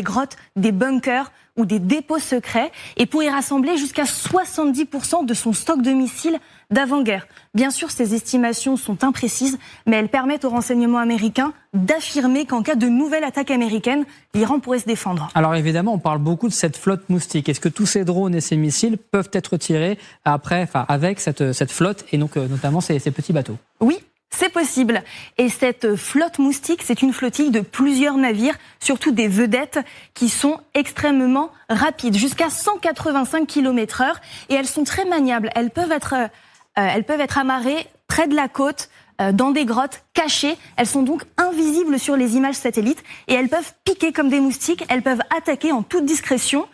grottes, des bunkers ou des dépôts secrets, et pour y rassembler jusqu'à 70% de son stock de missiles d'avant-guerre. Bien sûr, ces estimations sont imprécises, mais elles permettent aux renseignements américains d'affirmer qu'en cas de nouvelle attaque américaine, l'Iran pourrait se défendre. Alors évidemment, on parle beaucoup de cette flotte moustique. Est-ce que tous ces drones et ces missiles peuvent être tirés avec cette flotte, et donc notamment ces petits bateaux? Oui. C'est possible. Et cette flotte moustique, c'est une flottille de plusieurs navires, surtout des vedettes, qui sont extrêmement rapides, jusqu'à 185 km/h. Et elles sont très maniables. Elles peuvent être amarrées près de la côte, dans des grottes cachées. Elles sont donc invisibles sur les images satellites. Et elles peuvent piquer comme des moustiques. Elles peuvent attaquer en toute discrétion.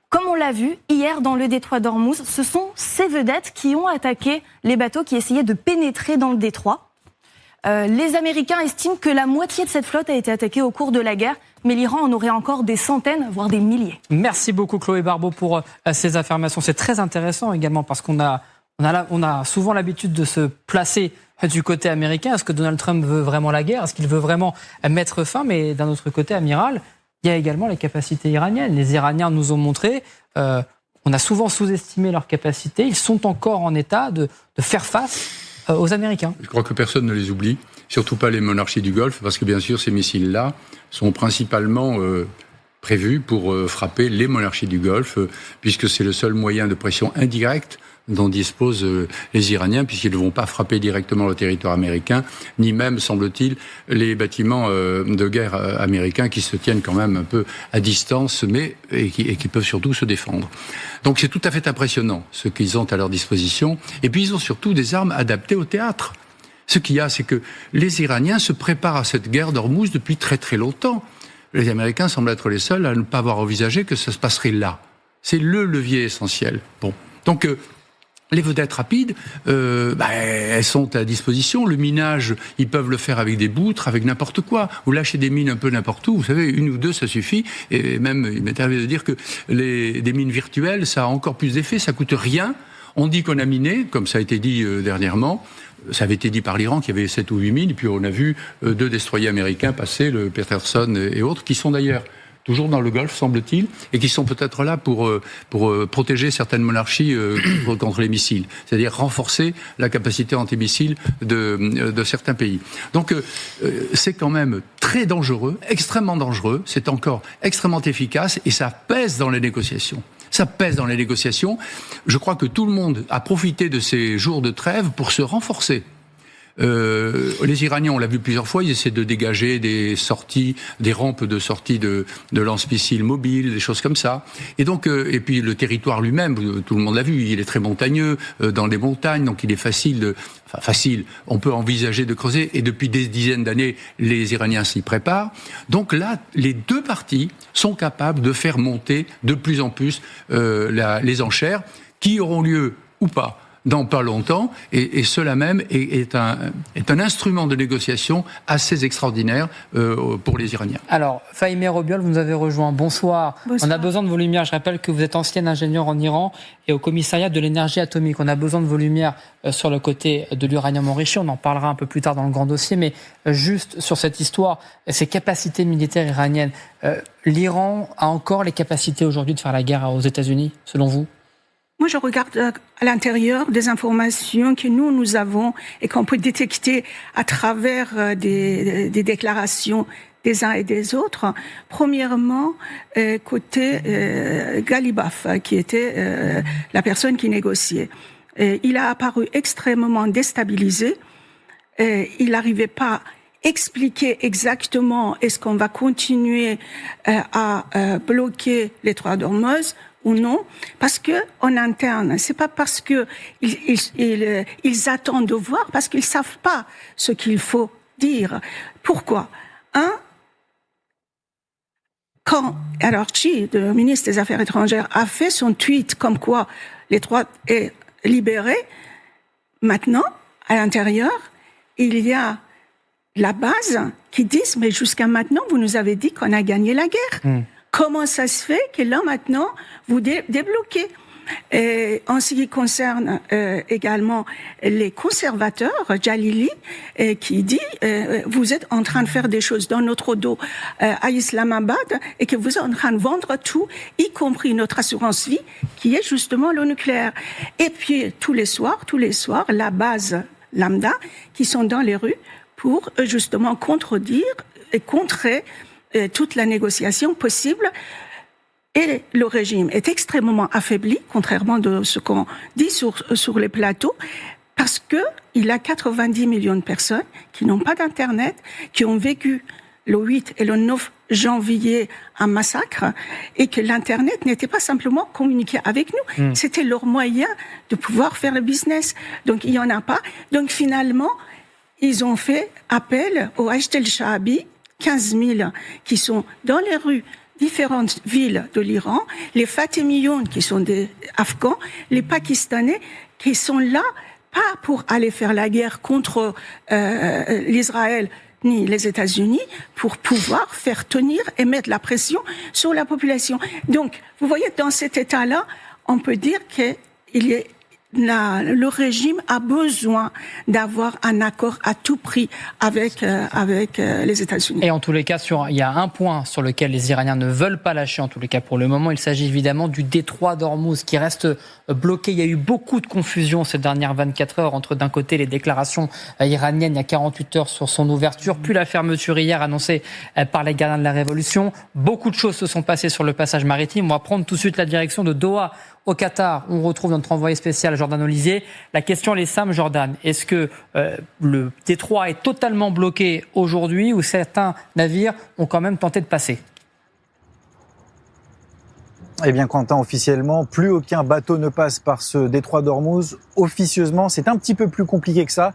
Comme on l'a vu hier dans le détroit d'Ormuz, ce sont ces vedettes qui ont attaqué les bateaux qui essayaient de pénétrer dans le détroit. Les Américains estiment que la moitié de cette flotte a été attaquée au cours de la guerre, mais l'Iran en aurait encore des centaines, voire des milliers. Merci beaucoup Chloé Barbeau pour ces affirmations. C'est très intéressant également parce qu'on a souvent l'habitude de se placer du côté américain. Est-ce que Donald Trump veut vraiment la guerre? Est-ce qu'il veut vraiment mettre fin? Mais d'un autre côté, amiral, il y a également les capacités iraniennes. Les Iraniens nous ont montré, on a souvent sous-estimé leurs capacités. Ils sont encore en état de faire face aux Américains. Je crois que personne ne les oublie, surtout pas les monarchies du Golfe, parce que bien sûr ces missiles-là sont principalement prévus pour frapper les monarchies du Golfe, puisque c'est le seul moyen de pression indirecte dont disposent les Iraniens, puisqu'ils ne vont pas frapper directement le territoire américain, ni même, semble-t-il, les bâtiments de guerre américains qui se tiennent quand même un peu à distance, et qui peuvent surtout se défendre. Donc c'est tout à fait impressionnant ce qu'ils ont à leur disposition. Et puis ils ont surtout des armes adaptées au théâtre. Ce qu'il y a, c'est que les Iraniens se préparent à cette guerre d'Ormuz depuis très très longtemps. Les Américains semblent être les seuls à ne pas avoir envisagé que ça se passerait là. C'est le levier essentiel. Bon, donc les vedettes rapides, elles sont à disposition. Le minage, ils peuvent le faire avec des boutres, avec n'importe quoi. Vous lâchez des mines un peu n'importe où, vous savez, une ou deux, ça suffit. Et même, il m'est arrivé de dire que des mines virtuelles, ça a encore plus d'effet, ça coûte rien. On dit qu'on a miné, comme ça a été dit dernièrement. Ça avait été dit par l'Iran qu'il y avait 7 ou 8 mines. Et puis on a vu 2 destroyers américains passer, le Peterson et autres, qui sont d'ailleurs toujours dans le Golfe, semble-t-il, et qui sont peut-être là pour protéger certaines monarchies contre les missiles, c'est-à-dire renforcer la capacité antimissile de certains pays. Donc c'est quand même très dangereux, extrêmement dangereux, c'est encore extrêmement efficace, et ça pèse dans les négociations. Ça pèse dans les négociations. Je crois que tout le monde a profité de ces jours de trêve pour se renforcer. Les Iraniens, on l'a vu plusieurs fois, ils essaient de dégager des sorties, des rampes de sortie de lance-missiles mobiles, des choses comme ça. Et donc, et puis le territoire lui-même, tout le monde l'a vu, il est très montagneux, dans les montagnes, donc il est facile, on peut envisager de creuser. Et depuis des dizaines d'années, les Iraniens s'y préparent. Donc là, les deux parties sont capables de faire monter de plus en plus les enchères, qui auront lieu ou pas dans pas longtemps, et cela même est un instrument de négociation assez extraordinaire pour les Iraniens. Alors, Fahimeh Robiol, vous nous avez rejoint. Bonsoir. Bonsoir. On a besoin de vos lumières. Je rappelle que vous êtes ancienne ingénieure en Iran et au commissariat de l'énergie atomique. On a besoin de vos lumières sur le côté de l'uranium enrichi. On en parlera un peu plus tard dans le grand dossier, mais juste sur cette histoire, ces capacités militaires iraniennes. L'Iran a encore les capacités aujourd'hui de faire la guerre aux États-Unis, selon vous ? Moi, je regarde à l'intérieur des informations que nous avons et qu'on peut détecter à travers des déclarations des uns et des autres. Premièrement, côté Galibaf, qui était la personne qui négociait. Il a apparu extrêmement déstabilisé. Il n'arrivait pas à expliquer exactement est-ce qu'on va continuer à bloquer les trois d'Ormuz ou non, parce que en interne, c'est pas parce que ils attendent de voir, parce qu'ils savent pas ce qu'il faut dire. Pourquoi? Quand Al-Archi, le ministre des Affaires étrangères, a fait son tweet comme quoi les trois est libéré, maintenant, à l'intérieur, il y a la base qui dit « mais jusqu'à maintenant, vous nous avez dit qu'on a gagné la guerre. Comment ça se fait que là, maintenant, vous débloquez ?» Et en ce qui concerne également les conservateurs, Jalili, qui dit vous êtes en train de faire des choses dans notre dos à Islamabad et que vous êtes en train de vendre tout, y compris notre assurance vie, qui est justement le nucléaire. Et puis tous les soirs, la base lambda qui sont dans les rues pour justement contredire et contrer toute la négociation possible. Et le régime est extrêmement affaibli, contrairement de ce qu'on dit sur les plateaux, parce que il y a 90 millions de personnes qui n'ont pas d'internet, qui ont vécu le 8 et le 9 janvier un massacre, et que l'internet n'était pas simplement communiquer avec nous, c'était leur moyen de pouvoir faire le business. Donc il y en a pas. Donc finalement, ils ont fait appel au Hashd el-Shaabi, 15 000 qui sont dans les rues différentes villes de l'Iran, les Fatimiyoun qui sont des Afghans, les Pakistanais qui sont là pas pour aller faire la guerre contre l'Israël ni les États-Unis, pour pouvoir faire tenir et mettre la pression sur la population. Donc, vous voyez, dans cet état-là, on peut dire le régime a besoin d'avoir un accord à tout prix avec les États-Unis. Et en tous les cas, il y a un point sur lequel les Iraniens ne veulent pas lâcher, en tous les cas pour le moment. Il s'agit évidemment du détroit d'Ormuz qui reste bloqué. Il y a eu beaucoup de confusion ces dernières 24 heures entre d'un côté les déclarations iraniennes il y a 48 heures sur son ouverture, puis la fermeture hier annoncée par les gardiens de la Révolution. Beaucoup de choses se sont passées sur le passage maritime. On va prendre tout de suite la direction de Doha, au Qatar. On retrouve notre envoyé spécial Jordan Olivier. La question est simple, Jordan. Est-ce que le détroit est totalement bloqué aujourd'hui ou certains navires ont quand même tenté de passer ? Eh bien, Quentin, officiellement, plus aucun bateau ne passe par ce détroit d'Ormuz. Officieusement, c'est un petit peu plus compliqué que ça,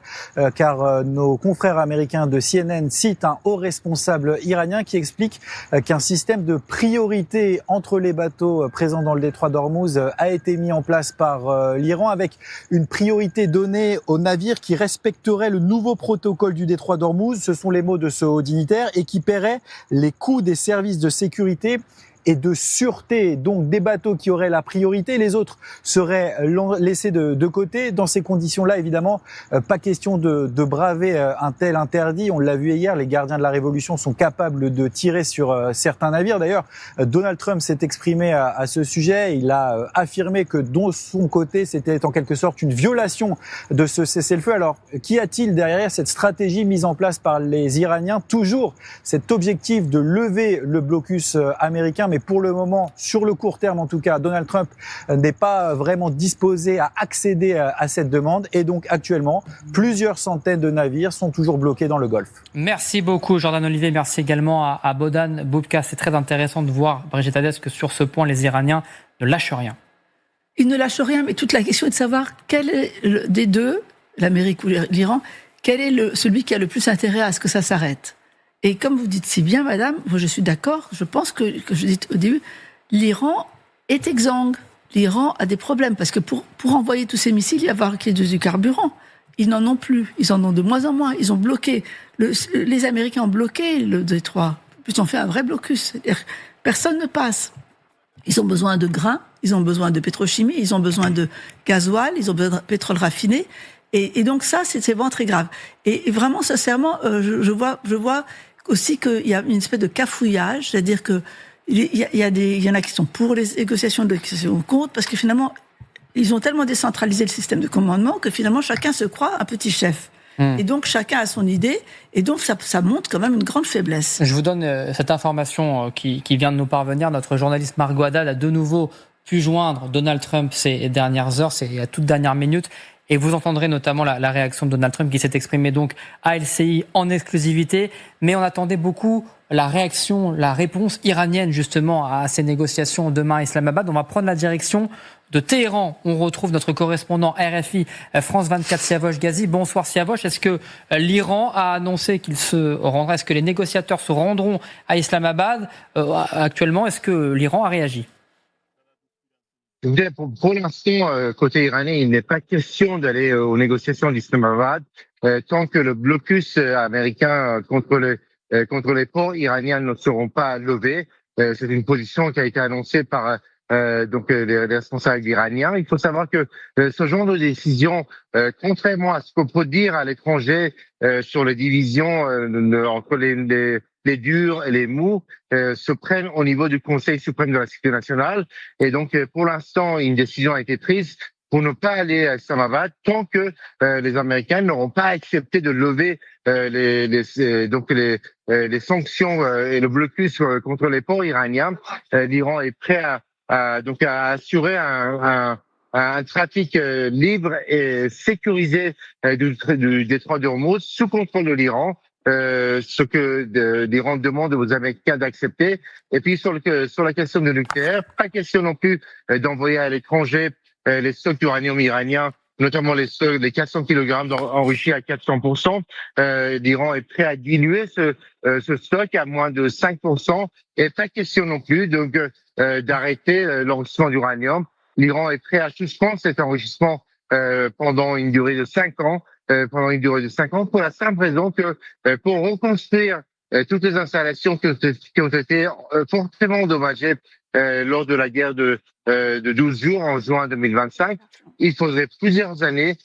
car nos confrères américains de CNN citent un haut responsable iranien qui explique qu'un système de priorité entre les bateaux présents dans le détroit d'Ormuz a été mis en place par l'Iran, avec une priorité donnée aux navires qui respecteraient le nouveau protocole du détroit d'Ormuz. Ce sont les mots de ce haut dignitaire, et qui paieraient les coûts des services de sécurité et de sûreté. Donc des bateaux qui auraient la priorité, les autres seraient laissés de côté. Dans ces conditions-là, évidemment, pas question de braver un tel interdit. On l'a vu hier, les gardiens de la Révolution sont capables de tirer sur certains navires. D'ailleurs, Donald Trump s'est exprimé à ce sujet. Il a affirmé que de son côté, c'était en quelque sorte une violation de ce cessez-le-feu. Alors, qu'y a-t-il derrière cette stratégie mise en place par les Iraniens? Toujours cet objectif de lever le blocus américain, mais pour le moment, sur le court terme en tout cas, Donald Trump n'est pas vraiment disposé à accéder à cette demande, et donc actuellement, plusieurs centaines de navires sont toujours bloqués dans le Golfe. Merci beaucoup Jordan Olivier, merci également à Bodan Boubka. C'est très intéressant de voir, Brigitte Hadès, que sur ce point, les Iraniens ne lâchent rien. Ils ne lâchent rien, mais toute la question est de savoir quel est des deux, l'Amérique ou l'Iran, quel est celui qui a le plus intérêt à ce que ça s'arrête. Et comme vous dites si bien, madame, moi je suis d'accord, je pense que je dis au début, l'Iran est exsangue. L'Iran a des problèmes, parce que pour envoyer tous ces missiles, il va falloir qu'il y ait du carburant. Ils n'en ont plus, ils en ont de moins en moins. Ils ont bloqué, les Américains ont bloqué le détroit. Ils ont fait un vrai blocus. C'est-à-dire, personne ne passe. Ils ont besoin de grains, ils ont besoin de pétrochimie, ils ont besoin de gasoil, ils ont besoin de pétrole raffiné. Et donc ça, c'est vraiment très grave. Et vraiment, sincèrement, je vois aussi qu'il y a une espèce de cafouillage, c'est-à-dire que il y en a qui sont pour les négociations, d'autres qui sont contre, parce que finalement, ils ont tellement décentralisé le système de commandement que finalement, chacun se croit un petit chef. Et donc, chacun a son idée. Et donc, ça montre quand même une grande faiblesse. Je vous donne cette information qui vient de nous parvenir. Notre journaliste Margot Haddad a de nouveau pu joindre Donald Trump ces dernières heures, c'est à toute dernière minute. Et vous entendrez notamment la réaction de Donald Trump qui s'est exprimé donc à LCI en exclusivité. Mais on attendait beaucoup la réponse iranienne justement à ces négociations demain à Islamabad. On va prendre la direction de Téhéran. On retrouve notre correspondant RFI France 24 Siavosh Ghazi. Bonsoir Siavosh. Est-ce que l'Iran a annoncé qu'il se rendrait, est-ce que les négociateurs se rendront à Islamabad actuellement? Est-ce que l'Iran a réagi? Pour l'instant, côté iranien, il n'est pas question d'aller aux négociations d'Islamabad tant que le blocus américain contre les ports iraniens ne seront pas levés. C'est une position qui a été annoncée par les responsables iraniens. Il faut savoir que ce genre de décision, contrairement à ce qu'on peut dire à l'étranger sur les divisions entre les durs et les mous, se prennent au niveau du Conseil suprême de la sécurité nationale. Et donc, pour l'instant, une décision a été prise pour ne pas aller à Islamabad tant que les Américains n'auront pas accepté de lever les sanctions et le blocus contre les ports iraniens. L'Iran est prêt à assurer un trafic libre et sécurisé du détroit d'Ormuz sous contrôle de l'Iran. Ce que l'Iran demande aux Américains d'accepter. Et puis sur la question de nucléaire, pas question non plus d'envoyer à l'étranger les stocks d'uranium iranien, notamment les 400 kg enrichis à 400%. L'Iran est prêt à diminuer ce stock à moins de 5%. Et pas question non plus d'arrêter l'enrichissement d'uranium. L'Iran est prêt à suspendre cet enrichissement pendant une durée de 5 ans. Pour la simple raison que pour reconstruire toutes les installations qui ont été fortement endommagées lors de la guerre de 12 jours en juin 2025, il faudrait plusieurs années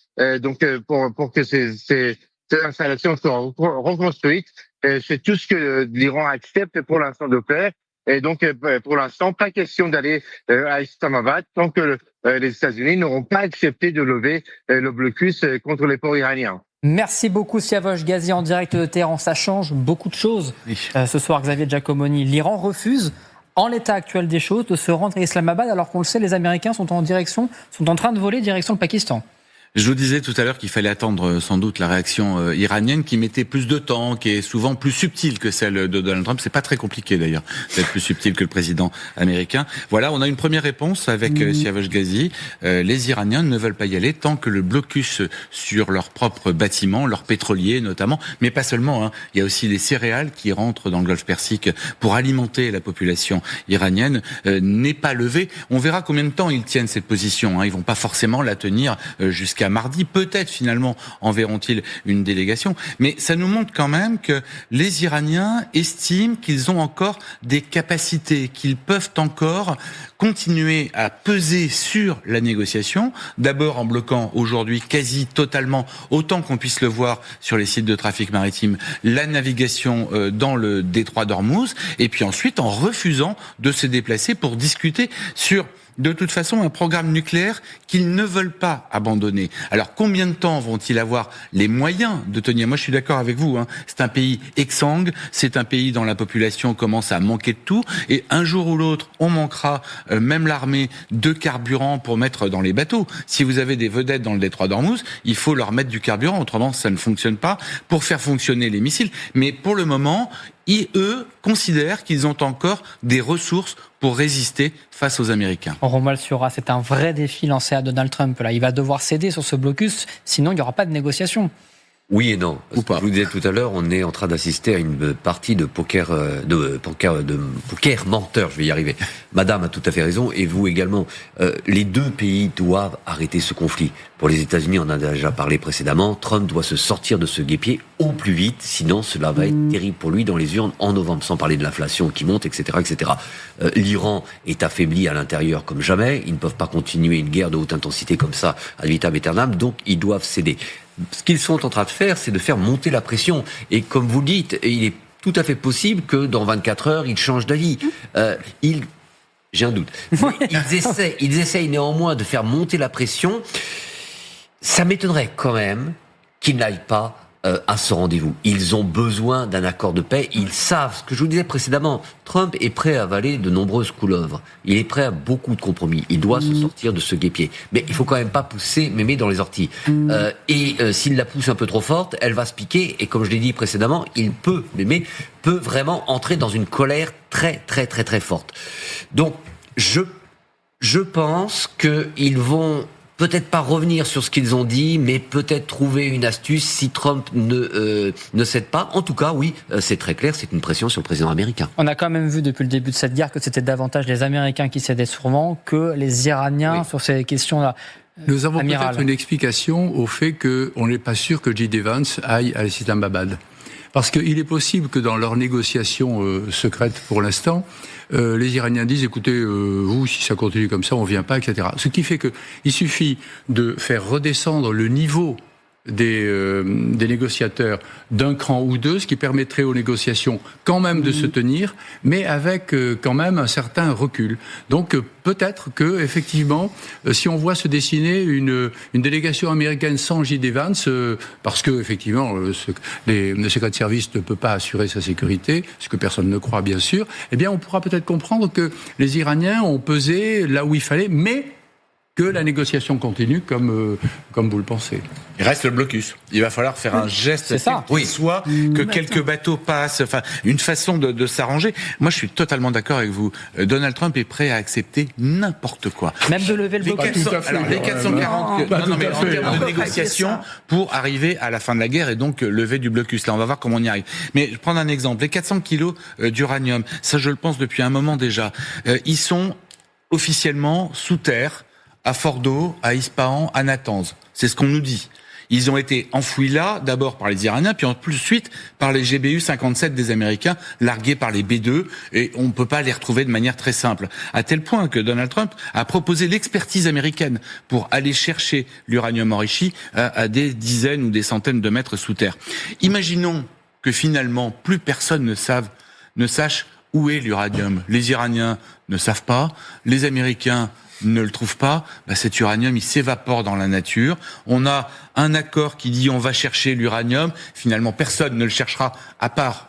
pour que ces installations soient reconstruites. C'est tout ce que l'Iran accepte pour l'instant de faire. Et donc, pour l'instant, pas question d'aller à Islamabad tant que les États-Unis n'auront pas accepté de lever le blocus contre les ports iraniens. Merci beaucoup Siavosh Ghazi en direct de Téhéran. Ça change beaucoup de choses. Ce soir, Xavier Giacomoni, l'Iran refuse, en l'état actuel des choses, de se rendre à Islamabad alors qu'on le sait, les Américains sont en train de voler direction le Pakistan. Je vous disais tout à l'heure qu'il fallait attendre sans doute la réaction iranienne qui mettait plus de temps, qui est souvent plus subtile que celle de Donald Trump. C'est pas très compliqué d'ailleurs d'être plus subtil que le président américain. Voilà, on a une première réponse avec Siavosh Ghazi. Les Iraniens ne veulent pas y aller tant que le blocus sur leurs propres bâtiments, leurs pétroliers notamment, mais pas seulement. Il y a aussi les céréales qui rentrent dans le Golfe Persique pour alimenter la population iranienne, n'est pas levé. On verra combien de temps ils tiennent cette position. Ils vont pas forcément la tenir jusqu'à mardi, peut-être finalement enverront-ils une délégation, mais ça nous montre quand même que les Iraniens estiment qu'ils ont encore des capacités, qu'ils peuvent encore continuer à peser sur la négociation, d'abord en bloquant aujourd'hui quasi totalement, autant qu'on puisse le voir sur les sites de trafic maritime, la navigation dans le détroit d'Ormuz, et puis ensuite en refusant de se déplacer pour discuter sur de toute façon un programme nucléaire qu'ils ne veulent pas abandonner. Alors combien de temps vont-ils avoir les moyens de tenir? Moi je suis d'accord avec vous, c'est un pays exsangue, c'est un pays dont la population commence à manquer de tout, et un jour ou l'autre on manquera, même l'armée, de carburant pour mettre dans les bateaux. Si vous avez des vedettes dans le détroit d'Ormuz, il faut leur mettre du carburant, autrement ça ne fonctionne pas pour faire fonctionner les missiles. Mais pour le moment, eux considèrent qu'ils ont encore des ressources pour résister face aux Américains. Romuald Siora, c'est un vrai défi lancé à Donald Trump. Là, il va devoir céder sur ce blocus, sinon il n'y aura pas de négociation. Oui et non. Ou pas. Je vous disais tout à l'heure, on est en train d'assister à une partie de poker menteur. Je vais y arriver. Madame a tout à fait raison, et vous également. Les deux pays doivent arrêter ce conflit. Pour les États-Unis, on en a déjà parlé précédemment. Trump doit se sortir de ce guêpier au plus vite, sinon cela va être terrible pour lui dans les urnes en novembre, sans parler de l'inflation qui monte, etc., etc. L'Iran est affaibli à l'intérieur comme jamais. Ils ne peuvent pas continuer une guerre de haute intensité comme ça ad vitam aeternam, donc ils doivent céder. Ce qu'ils sont en train de faire, c'est de faire monter la pression. Et comme vous le dites, il est tout à fait possible que dans 24 heures, ils changent d'avis. J'ai un doute. Ils essayent néanmoins de faire monter la pression. Ça m'étonnerait quand même qu'ils n'aillent pas à ce rendez-vous. Ils ont besoin d'un accord de paix. Ils savent, ce que je vous disais précédemment, Trump est prêt à avaler de nombreuses couleuvres. Il est prêt à beaucoup de compromis. Il doit se sortir de ce guêpier. Mais il faut quand même pas pousser Mémé dans les orties. S'il la pousse un peu trop forte, elle va se piquer. Et comme je l'ai dit précédemment, Mémé peut vraiment entrer dans une colère très, très, très, très forte. Donc, je pense qu'ils vont peut-être pas revenir sur ce qu'ils ont dit, mais peut-être trouver une astuce si Trump ne cède pas. En tout cas, oui, c'est très clair, c'est une pression sur le président américain. On a quand même vu depuis le début de cette guerre que c'était davantage les Américains qui cédaient souvent que les Iraniens sur ces questions-là. Nous avons Amiral. peut-être une explication au fait qu'on n'est pas sûr que J.D. Vance aille à l'Islamabad. Parce qu'il est possible que dans leurs négociations secrètes pour l'instant, les Iraniens disent, écoutez, vous, si ça continue comme ça, on vient pas, etc. Ce qui fait qu'il suffit de faire redescendre le niveau des négociateurs d'un cran ou deux, ce qui permettrait aux négociations quand même de se tenir, mais avec quand même un certain recul. Donc peut-être que effectivement, si on voit se dessiner une délégation américaine sans J.D. Vance, parce que effectivement le secret de service ne peut pas assurer sa sécurité, ce que personne ne croit bien sûr, eh bien on pourra peut-être comprendre que les Iraniens ont pesé là où il fallait, mais que la négociation continue comme vous le pensez. Il reste le blocus. Il va falloir faire un geste soit que quelques bateaux passent, enfin une façon de s'arranger. Moi, je suis totalement d'accord avec vous. Donald Trump est prêt à accepter n'importe quoi. Même de lever le blocus. Les 440 mais en termes de négociation pour arriver à la fin de la guerre et donc lever du blocus. Là, on va voir comment on y arrive. Mais je prends un exemple. Les 400 kilos d'uranium, ça je le pense depuis un moment déjà. Ils sont officiellement sous terre à Fordo, à Ispahan, à Natanz. C'est ce qu'on nous dit. Ils ont été enfouis là, d'abord par les Iraniens, puis ensuite par les GBU-57 des Américains, largués par les B-2, et on ne peut pas les retrouver de manière très simple. À tel point que Donald Trump a proposé l'expertise américaine pour aller chercher l'uranium enrichi à des dizaines ou des centaines de mètres sous terre. Imaginons que finalement, plus personne ne sache où est l'uranium. Les Iraniens ne savent pas, les Américains ne le trouvent pas, cet uranium il s'évapore dans la nature. On a un accord qui dit on va chercher l'uranium, finalement personne ne le cherchera à part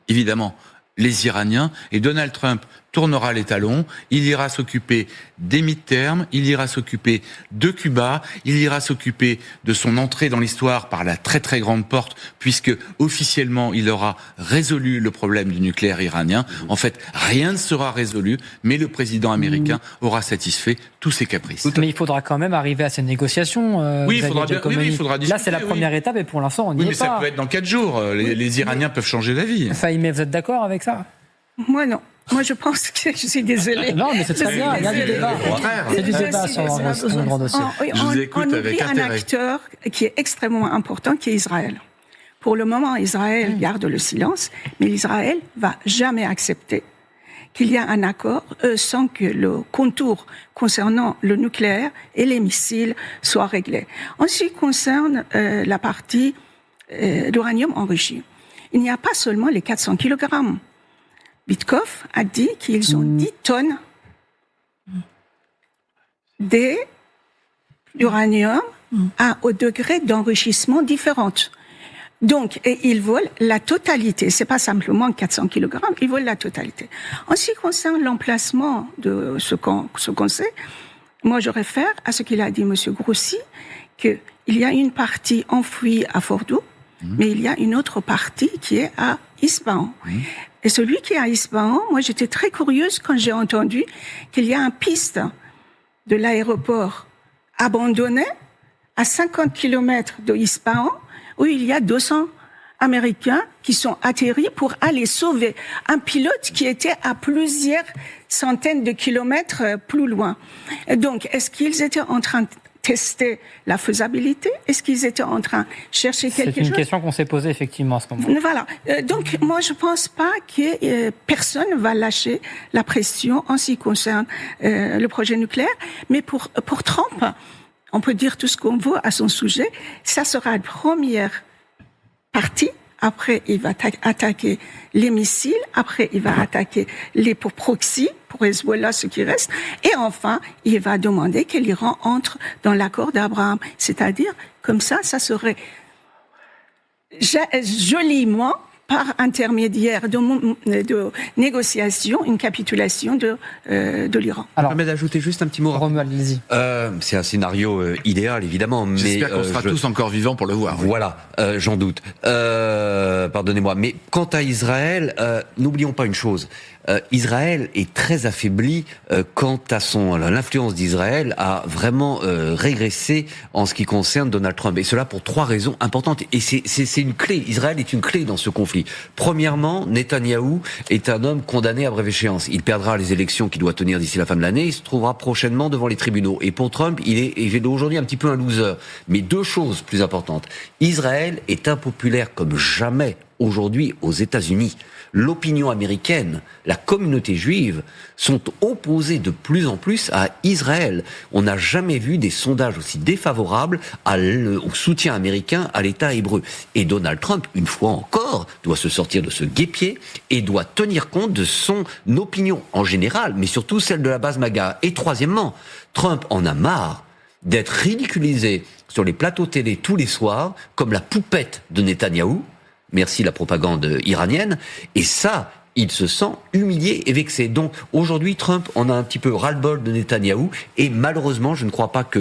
évidemment les Iraniens, et Donald Trump tournera les talons, il ira s'occuper des mi-termes, il ira s'occuper de Cuba, il ira s'occuper de son entrée dans l'histoire par la très très grande porte, puisque officiellement il aura résolu le problème du nucléaire iranien. En fait, rien ne sera résolu, mais le président américain aura satisfait tous ses caprices. Mais il faudra quand même arriver à ces négociations. Il faudra discuter. Là, c'est la première étape, et pour l'instant, on n'y est pas. Mais ça peut être dans 4 jours. Les Iraniens peuvent changer d'avis. Fahimeh, vous êtes d'accord avec ça ? Moi, non. Moi, je pense que je suis désolée. Non, mais c'est très bien. Il y a du débat. C'est du débat sur le grand dossier. On oublie un acteur qui est extrêmement important, qui est Israël. Pour le moment, Israël garde le silence, mais Israël va jamais accepter qu'il y ait un accord sans que le contour concernant le nucléaire et les missiles soit réglé. En ce qui concerne la partie d'uranium enrichi, il n'y a pas seulement les 400 kilogrammes. Witkoff a dit qu'ils ont 10 tonnes d'uranium au degré d'enrichissement différentes. Donc, et ils veulent la totalité. C'est pas simplement 400 kilogrammes, ils veulent la totalité. En ce qui concerne l'emplacement de ce qu'on sait, moi je réfère à ce qu'il a dit Monsieur Grossi, qu'il y a une partie enfouie à Fordo, mais il y a une autre partie qui est à Ispahan. Et celui qui est à Ispahan, moi j'étais très curieuse quand j'ai entendu qu'il y a une piste de l'aéroport abandonnée à 50 km de Ispahan, où il y a 200 Américains qui sont atterris pour aller sauver un pilote qui était à plusieurs centaines de kilomètres plus loin. Et donc, est-ce qu'ils étaient en train de tester la faisabilité? Est-ce qu'ils étaient en train de chercher quelque chose? C'est une question qu'on s'est posée effectivement à ce moment. Voilà. Donc, moi, je pense pas que personne va lâcher la pression en ce qui concerne le projet nucléaire. Mais pour Trump, on peut dire tout ce qu'on veut à son sujet. Ça sera la première partie. Après, il va attaquer les missiles. Après, il va attaquer les proxys, pour Hezbollah, ce qui reste. Et enfin, il va demander que l'Iran entre dans l'accord d'Abraham. C'est-à-dire, comme ça serait je lis, moi, par intermédiaire de négociations, une capitulation de l'Iran. Alors, permet d'ajouter juste un petit mot. Romuald, allez-y. C'est un scénario idéal, évidemment. J'espère qu'on sera tous encore vivants pour le voir. Voilà, j'en doute. Pardonnez-moi. Mais quant à Israël, n'oublions pas une chose. Israël est très affaibli quant à l'influence d'Israël a vraiment régressé en ce qui concerne Donald Trump. Et cela pour 3 raisons importantes. Et c'est une clé. Israël est une clé dans ce conflit. Premièrement, Netanyahou est un homme condamné à brève échéance. Il perdra les élections qu'il doit tenir d'ici la fin de l'année. Il se trouvera prochainement devant les tribunaux. Et pour Trump, il est aujourd'hui un petit peu un loser. Mais 2 choses plus importantes. Israël est impopulaire comme jamais aujourd'hui aux États-Unis. L'opinion américaine, la communauté juive sont opposées de plus en plus à Israël. On n'a jamais vu des sondages aussi défavorables au soutien américain à l'État hébreu. Et Donald Trump, une fois encore, doit se sortir de ce guêpier et doit tenir compte de son opinion en général, mais surtout celle de la base MAGA. Et troisièmement, Trump en a marre d'être ridiculisé sur les plateaux télé tous les soirs comme la poupette de Netanyahou. Merci la propagande iranienne. Et ça, il se sent humilié et vexé. Donc aujourd'hui, Trump en a un petit peu ras-le-bol de Netanyahou. Et malheureusement, je ne crois pas que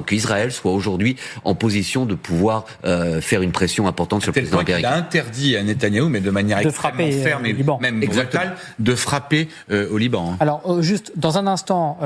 qu'Israël soit aujourd'hui en position de pouvoir faire une pression importante sur le président américain. Il a interdit à Netanyahou, mais de manière extrêmement ferme et même brutale, de frapper au Liban. Alors juste dans un instant,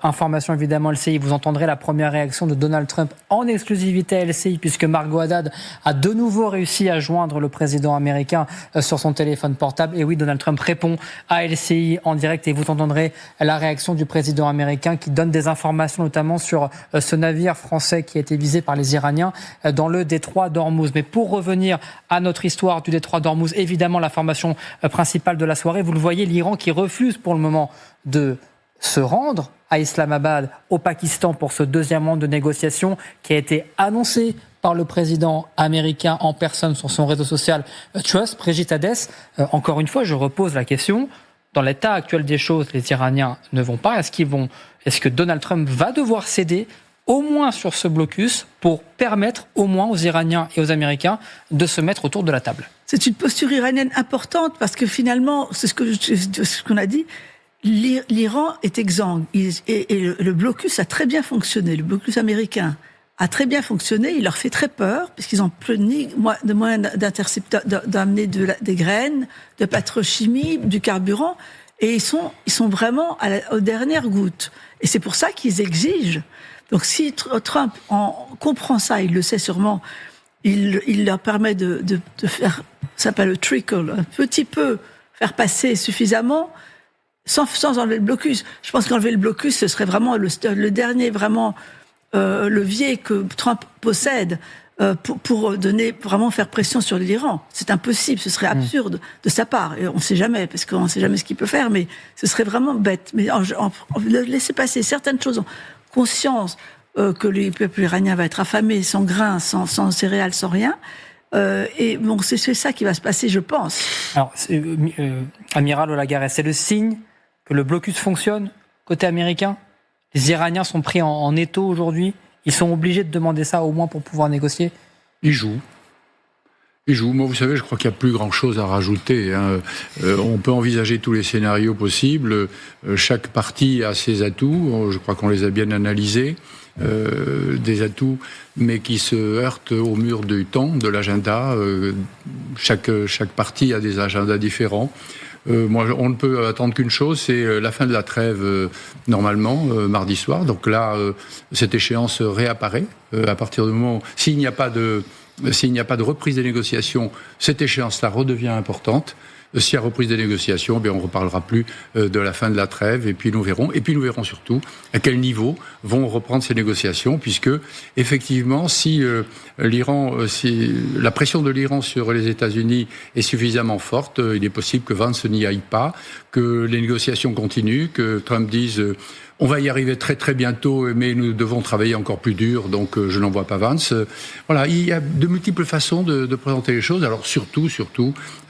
information évidemment LCI, vous entendrez la première réaction de Donald Trump en exclusivité à LCI, puisque Margot Haddad a de nouveau réussi à joindre le président américain sur son téléphone portable. Et oui, Donald Trump répond à LCI en direct et vous entendrez la réaction du président américain qui donne des informations notamment sur ce navire français qui a été visé par les Iraniens dans le détroit d'Ormuz. Mais pour revenir à notre histoire du détroit d'Ormuz, évidemment l'information principale de la soirée, vous le voyez, l'Iran qui refuse pour le moment de se rendre à Islamabad, au Pakistan, pour ce 2e round de négociations qui a été annoncé par le président américain en personne sur son réseau social Trust, Brigitte Hadès. Encore une fois, je repose la question. Dans l'état actuel des choses, les Iraniens ne vont pas. Est-ce que Donald Trump va devoir céder au moins sur ce blocus pour permettre au moins aux Iraniens et aux Américains de se mettre autour de la table? C'est une posture iranienne importante parce que finalement, c'est ce qu'on a dit, l'Iran est exsangue et le blocus a très bien fonctionné. Le blocus américain a très bien fonctionné, il leur fait très peur, puisqu'ils ont plus de moyens d'amener des graines, de pétrochimie, du carburant, et ils sont vraiment aux dernières gouttes. Et c'est pour ça qu'ils exigent. Donc si Trump comprend ça, il le sait sûrement, il leur permet de faire, ça s'appelle le trickle, un petit peu, faire passer suffisamment, sans enlever le blocus. Je pense qu'enlever le blocus, ce serait vraiment le dernier vraiment levier que Trump possède pour vraiment faire pression sur l'Iran. C'est impossible, ce serait absurde de sa part. Et on ne sait jamais, parce qu'on ne sait jamais ce qu'il peut faire, mais ce serait vraiment bête. Mais laisser passer certaines choses en conscience que le peuple iranien va être affamé, sans grains, sans céréales, sans rien. Et bon, c'est ça qui va se passer, je pense. Alors, Amiral Olagares, c'est le signe que le blocus fonctionne côté américain? Les Iraniens sont pris en étau aujourd'hui. Ils sont obligés de demander ça au moins pour pouvoir négocier. Ils jouent. Moi, vous savez, je crois qu'il n'y a plus grand-chose à rajouter. On peut envisager tous les scénarios possibles. Chaque partie a ses atouts. Je crois qu'on les a bien analysés. Des atouts, mais qui se heurtent au mur du temps, de l'agenda. Chaque partie a des agendas différents. Moi, on ne peut attendre qu'une chose, c'est la fin de la trêve, normalement, mardi soir. Donc là, cette échéance réapparaît. À partir du moment, s'il n'y a pas de reprise des négociations, cette échéance-là redevient importante. S'il y a reprise des négociations, bien on ne reparlera plus de la fin de la trêve, et puis nous verrons. Et puis nous verrons surtout à quel niveau vont reprendre ces négociations, puisque effectivement, si la pression de l'Iran sur les États-Unis est suffisamment forte, il est possible que Vance n'y aille pas, que les négociations continuent, que Trump dise on va y arriver très très bientôt, mais nous devons travailler encore plus dur, donc je n'envoie pas Vance. Voilà, il y a de multiples façons de présenter les choses, alors surtout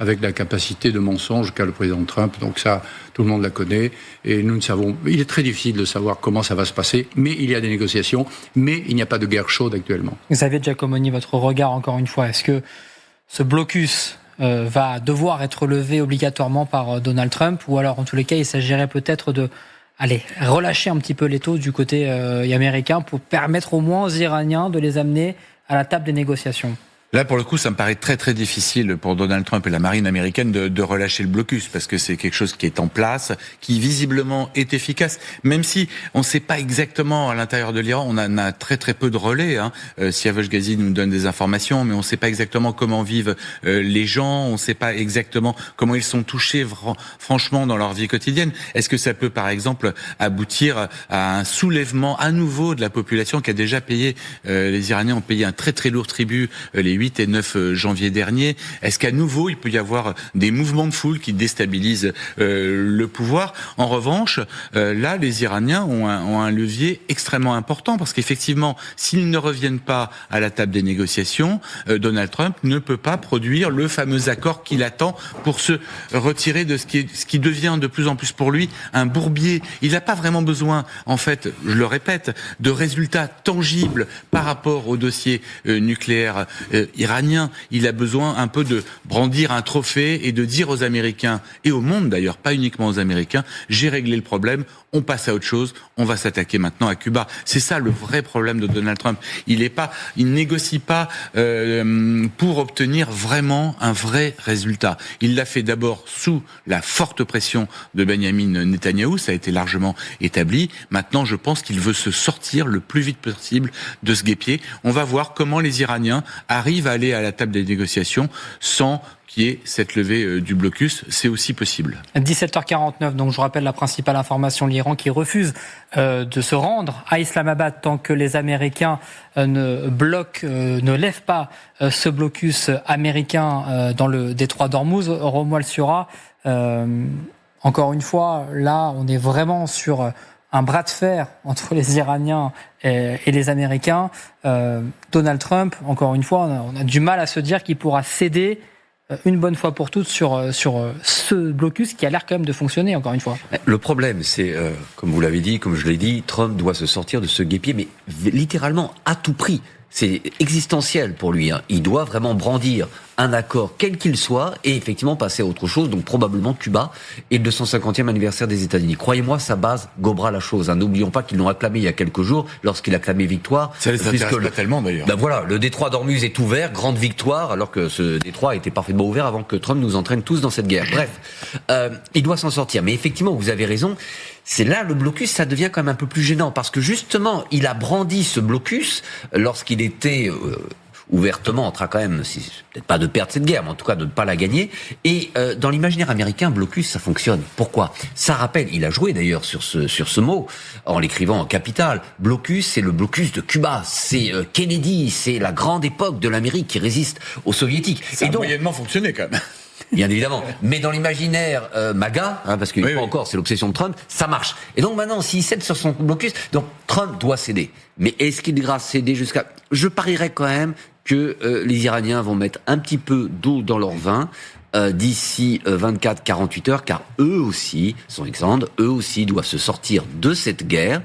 avec la capacité de mensonge qu'a le président Trump, donc ça, tout le monde la connaît, et nous ne savons, il est très difficile de savoir comment ça va se passer, mais il y a des négociations, mais il n'y a pas de guerre chaude actuellement. Xavier Giacomoni, votre regard encore une fois, est-ce que ce blocus va devoir être levé obligatoirement par Donald Trump, ou alors en tous les cas il s'agirait peut-être de relâcher un petit peu les taux du côté américain pour permettre au moins aux Iraniens de les amener à la table des négociations. Là, pour le coup, ça me paraît très très difficile pour Donald Trump et la marine américaine de relâcher le blocus, parce que c'est quelque chose qui est en place, qui visiblement est efficace, même si on ne sait pas exactement à l'intérieur de l'Iran, on a très très peu de relais. Siavash Ghazi nous donne des informations, mais on ne sait pas exactement comment vivent les gens, on ne sait pas exactement comment ils sont touchés franchement dans leur vie quotidienne. Est-ce que ça peut, par exemple, aboutir à un soulèvement à nouveau de la population qui a déjà payé, les Iraniens ont payé un très très lourd tribut les 8 et 9 janvier dernier. Est-ce qu'à nouveau, il peut y avoir des mouvements de foule qui déstabilisent le pouvoir? En revanche, là, les Iraniens ont un levier extrêmement important, parce qu'effectivement, s'ils ne reviennent pas à la table des négociations, Donald Trump ne peut pas produire le fameux accord qu'il attend pour se retirer de ce qui devient de plus en plus pour lui un bourbier. Il n'a pas vraiment besoin, en fait, je le répète, de résultats tangibles par rapport au dossier nucléaire iranien. Il a besoin un peu de brandir un trophée et de dire aux Américains, et au monde d'ailleurs, pas uniquement aux Américains, j'ai réglé le problème, on passe à autre chose, on va s'attaquer maintenant à Cuba. C'est ça le vrai problème de Donald Trump. Il négocie pas pour obtenir vraiment un vrai résultat. Il l'a fait d'abord sous la forte pression de Benyamin Netanyahou, ça a été largement établi. Maintenant, je pense qu'il veut se sortir le plus vite possible de ce guêpier. On va voir comment les Iraniens arrivent à aller à la table des négociations sans qu'il y ait cette levée du blocus. C'est aussi possible. 17h49, donc je vous rappelle la principale information, l'Iran qui refuse de se rendre à Islamabad tant que les Américains ne lèvent pas ce blocus américain dans le détroit d'Ormuz. Romuald Siura, encore une fois, là on est vraiment sur un bras de fer entre les Iraniens et les Américains. Donald Trump, encore une fois, on a du mal à se dire qu'il pourra céder une bonne fois pour toutes sur ce blocus qui a l'air quand même de fonctionner, encore une fois. Le problème, c'est, comme vous l'avez dit, comme je l'ai dit, Trump doit se sortir de ce guêpier, mais littéralement à tout prix. C'est existentiel pour lui. Il doit vraiment brandir un accord, quel qu'il soit, et effectivement passer à autre chose, donc probablement Cuba et le 250e anniversaire des États-Unis. Croyez-moi, sa base gobera la chose. N'oublions pas qu'ils l'ont acclamé il y a quelques jours, lorsqu'il a clamé victoire. Ça les intéresse pas tellement, d'ailleurs. Ben voilà, le détroit d'Ormuz est ouvert, grande victoire, alors que ce détroit était parfaitement ouvert avant que Trump nous entraîne tous dans cette guerre. Bref, il doit s'en sortir. Mais effectivement, vous avez raison, c'est là le blocus, ça devient quand même un peu plus gênant, parce que justement, il a brandi ce blocus lorsqu'il était ouvertement en train quand même, peut-être pas de perdre cette guerre, mais en tout cas de ne pas la gagner. Et dans l'imaginaire américain, blocus, ça fonctionne. Pourquoi? Ça rappelle, il a joué d'ailleurs sur ce mot, en l'écrivant en capital. Blocus, c'est le blocus de Cuba, c'est Kennedy, c'est la grande époque de l'Amérique qui résiste aux soviétiques. Ça a moyennement fonctionné quand même. Bien évidemment. Mais dans l'imaginaire MAGA, parce qu'il encore, c'est l'obsession de Trump, ça marche. Et donc maintenant, s'il cède sur son blocus, donc Trump doit céder. Mais est-ce qu'il ira céder jusqu'à... Je parierais quand même que les Iraniens vont mettre un petit peu d'eau dans leur vin d'ici 24-48 heures, car eux aussi sont exsangues, eux aussi doivent se sortir de cette guerre,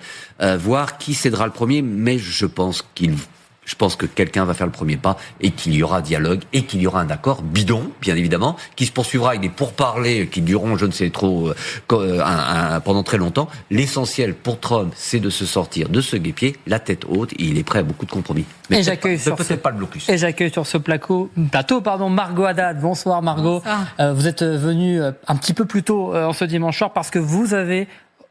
voir qui cédera le premier, mais je pense que quelqu'un va faire le premier pas et qu'il y aura dialogue et qu'il y aura un accord bidon, bien évidemment, qui se poursuivra avec des pourparlers qui dureront, je ne sais trop, pendant très longtemps. L'essentiel pour Trump, c'est de se sortir de ce guêpier, la tête haute, et il est prêt à beaucoup de compromis. Mais peut-être pas le blocus. Et j'accueille sur ce plateau, Margot Haddad. Bonsoir Margot. Bonsoir. Vous êtes venue un petit peu plus tôt en ce dimanche soir parce que vous avez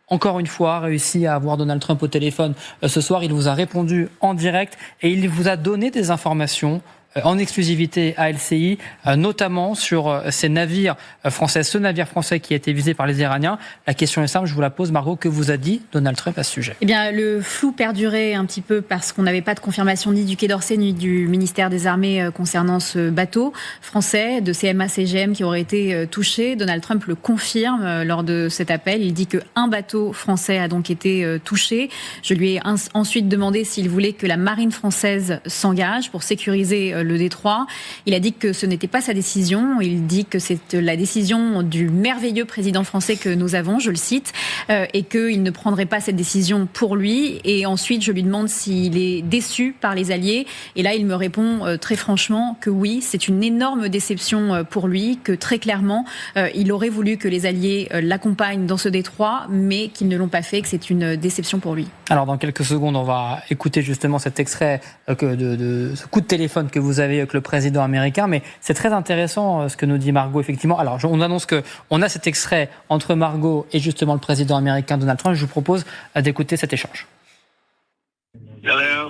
encore une fois réussi à avoir Donald Trump au téléphone ce soir. Il vous a répondu en direct et il vous a donné des informations en exclusivité à LCI, notamment sur ces navires français, ce navire français qui a été visé par les Iraniens. La question est simple, je vous la pose, Margot. Que vous a dit Donald Trump à ce sujet? Eh bien, le flou perdurait un petit peu parce qu'on n'avait pas de confirmation ni du Quai d'Orsay ni du ministère des Armées concernant ce bateau français de CMA-CGM qui aurait été touché. Donald Trump le confirme lors de cet appel. Il dit qu'un bateau français a donc été touché. Je lui ai ensuite demandé s'il voulait que la marine française s'engage pour sécuriser le détroit. Il a dit que ce n'était pas sa décision. Il dit que c'est la décision du merveilleux président français que nous avons, je le cite, et qu'il ne prendrait pas cette décision pour lui. Et ensuite, je lui demande s'il est déçu par les Alliés. Et là, il me répond très franchement que oui, c'est une énorme déception pour lui, que très clairement, il aurait voulu que les Alliés l'accompagnent dans ce détroit, mais qu'ils ne l'ont pas fait, que c'est une déception pour lui. Alors, dans quelques secondes, on va écouter justement cet extrait de ce coup de téléphone que vous avez avec le président américain, mais c'est très intéressant ce que nous dit Margot, effectivement. Alors, on annonce qu'on a cet extrait entre Margot et justement le président américain Donald Trump. Je vous propose d'écouter cet échange.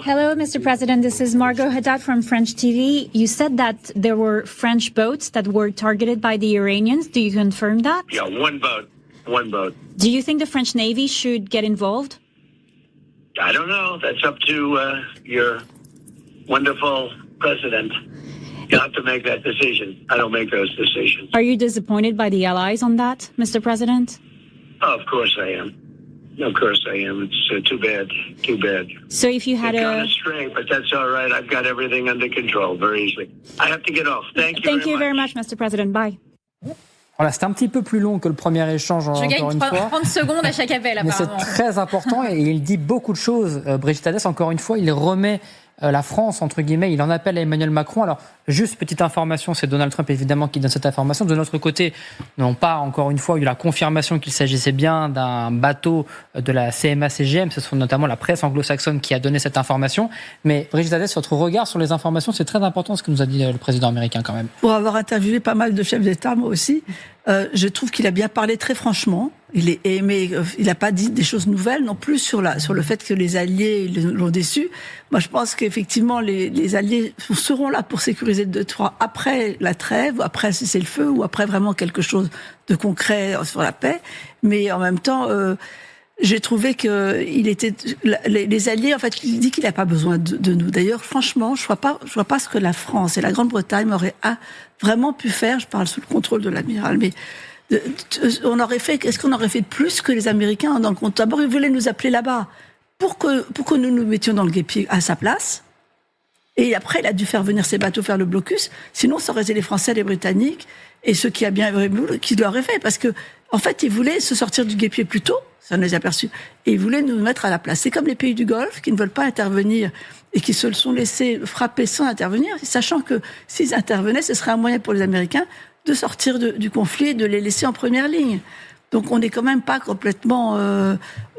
Hello, Mr. President. This is Margot Haddad from French TV. You said that there were French boats that were targeted by the Iranians. Do you confirm that? Yeah, one boat. Do you think the French Navy should get involved? I don't know. That's up to your wonderful president. You'll have to make that decision. I don't make those decisions. Are you disappointed by the Allies on that, Mr. President? Oh, of course I am. Of course I am. It's too bad. Too bad. So if you had They've gone astray, but that's all right. I've got everything under control very easily. I have to get off. Thank you very much, Mr. President. Bye. Voilà, c'était un petit peu plus long que le premier échange. Je gagne 30 secondes à chaque appel, apparemment. Mais c'est très important et il dit beaucoup de choses. Brigitte Hadès, encore une fois, il remet la France, entre guillemets, il en appelle à Emmanuel Macron. Alors, juste petite information, c'est Donald Trump, évidemment, qui donne cette information. De notre côté, n'ont pas, encore une fois, eu la confirmation qu'il s'agissait bien d'un bateau de la CMA-CGM. Ce sont notamment la presse anglo-saxonne qui a donné cette information. Mais Brigitte Hadès, votre regard sur les informations, c'est très important ce que nous a dit le président américain, quand même. Pour avoir interviewé pas mal de chefs d'État, moi aussi, je trouve qu'il a bien parlé très franchement. Il n'a pas dit des choses nouvelles non plus sur le fait que les Alliés l'ont déçu. Moi, je pense qu'effectivement, les Alliés seront là pour sécuriser le détroit après la trêve, après cesser le feu, ou après vraiment quelque chose de concret sur la paix. Mais en même temps, j'ai trouvé que les Alliés, en fait, il dit qu'il n'a pas besoin de nous. D'ailleurs, franchement, je vois pas ce que la France et la Grande-Bretagne auraient vraiment pu faire. Je parle sous le contrôle de l'amiral, mais est-ce qu'on aurait fait de plus que les Américains dans le compte? D'abord, ils voulaient nous appeler là-bas pour que nous nous mettions dans le guêpier à sa place. Et après, il a dû faire venir ses bateaux faire le blocus. Sinon, ça aurait été les Français, les Britanniques et ceux qui a bien qui l'auraient fait. Parce que, en fait, ils voulaient se sortir du guêpier plus tôt. Ça, on les a aperçus. Et ils voulaient nous mettre à la place. C'est comme les pays du Golfe qui ne veulent pas intervenir et qui se sont laissés frapper sans intervenir, sachant que s'ils intervenaient, ce serait un moyen pour les Américains de sortir du conflit et de les laisser en première ligne. Donc on n'est quand même pas complètement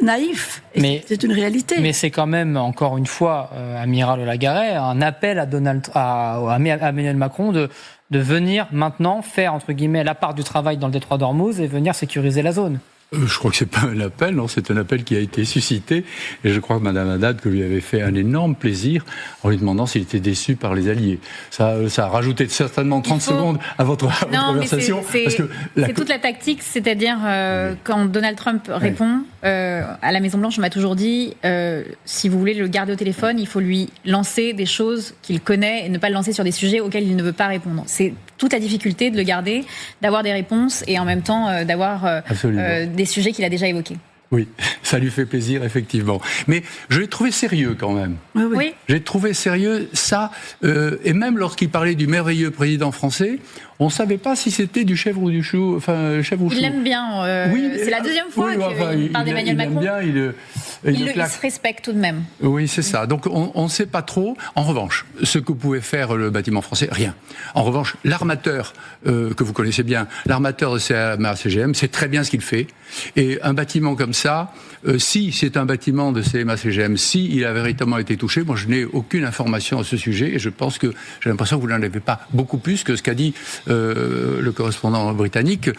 naïf. C'est une réalité. Mais c'est quand même, encore une fois, amiral Olagaray, un appel à Emmanuel Macron de venir maintenant faire, entre guillemets, la part du travail dans le détroit d'Ormuz et venir sécuriser la zone. Je crois que c'est pas un appel, non, c'est un appel qui a été suscité. Et je crois que Mme Haddad lui avait fait un énorme plaisir en lui demandant s'il était déçu par les Alliés. Ça a rajouté certainement 30 secondes à votre conversation. C'est toute la tactique, c'est-à-dire quand Donald Trump répond à la Maison-Blanche, on m'a toujours dit si vous voulez le garder au téléphone, il faut lui lancer des choses qu'il connaît et ne pas le lancer sur des sujets auxquels il ne veut pas répondre. C'est toute la difficulté de le garder, d'avoir des réponses et en même temps d'avoir des sujets qu'il a déjà évoqués. Oui, ça lui fait plaisir, effectivement. Mais je l'ai trouvé sérieux quand même. Oui. J'ai trouvé sérieux ça, et même lorsqu'il parlait du merveilleux président français, on ne savait pas si c'était du chèvre ou du chou. Enfin, chèvre ou chou. Il l'aime bien. C'est la deuxième fois qu'il parle d'Emmanuel Macron. Il se respecte tout de même. Oui, c'est ça. Donc on ne sait pas trop. En revanche, ce que pouvait faire le bâtiment français, rien. En revanche, l'armateur, que vous connaissez bien, l'armateur de CMA-CGM, c'est très bien ce qu'il fait. Et un bâtiment comme ça, si c'est un bâtiment de CMA-CGM, si il a véritablement été touché, moi je n'ai aucune information à ce sujet et je pense que j'ai l'impression que vous n'en avez pas beaucoup plus que ce qu'a dit le correspondant britannique.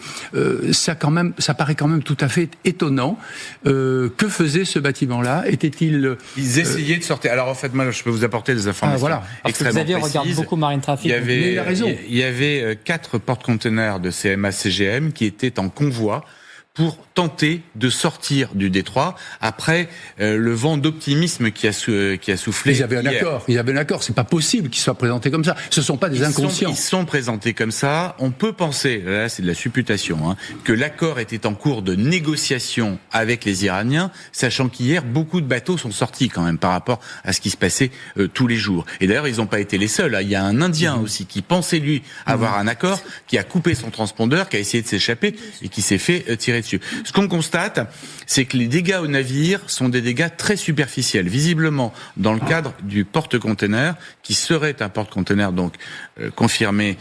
Ça paraît quand même tout à fait étonnant. Que faisait ce bâtiment-là? Était-il... Ils essayaient de sortir. Alors en fait, moi je peux vous apporter des informations extrêmement précises. Regarde beaucoup Marine Trafic. Il y avait 4 porte-conteneurs de CMA-CGM qui étaient en convoi pour tenter de sortir du détroit après le vent d'optimisme qui a soufflé. Ils avaient un accord. C'est pas possible qu'ils soient présentés comme ça. Ce sont pas des inconscients. Ils sont présentés comme ça. On peut penser, là c'est de la supputation, que l'accord était en cours de négociation avec les Iraniens, sachant qu'hier beaucoup de bateaux sont sortis quand même par rapport à ce qui se passait tous les jours. Et d'ailleurs ils n'ont pas été les seuls. Il y a un Indien aussi qui pensait lui avoir un accord, qui a coupé son transpondeur, qui a essayé de s'échapper et qui s'est fait tirer dessus. Ce qu'on constate, c'est que les dégâts au navire sont des dégâts très superficiels. Visiblement, dans le cadre du porte-container, qui serait un porte-container donc confirmé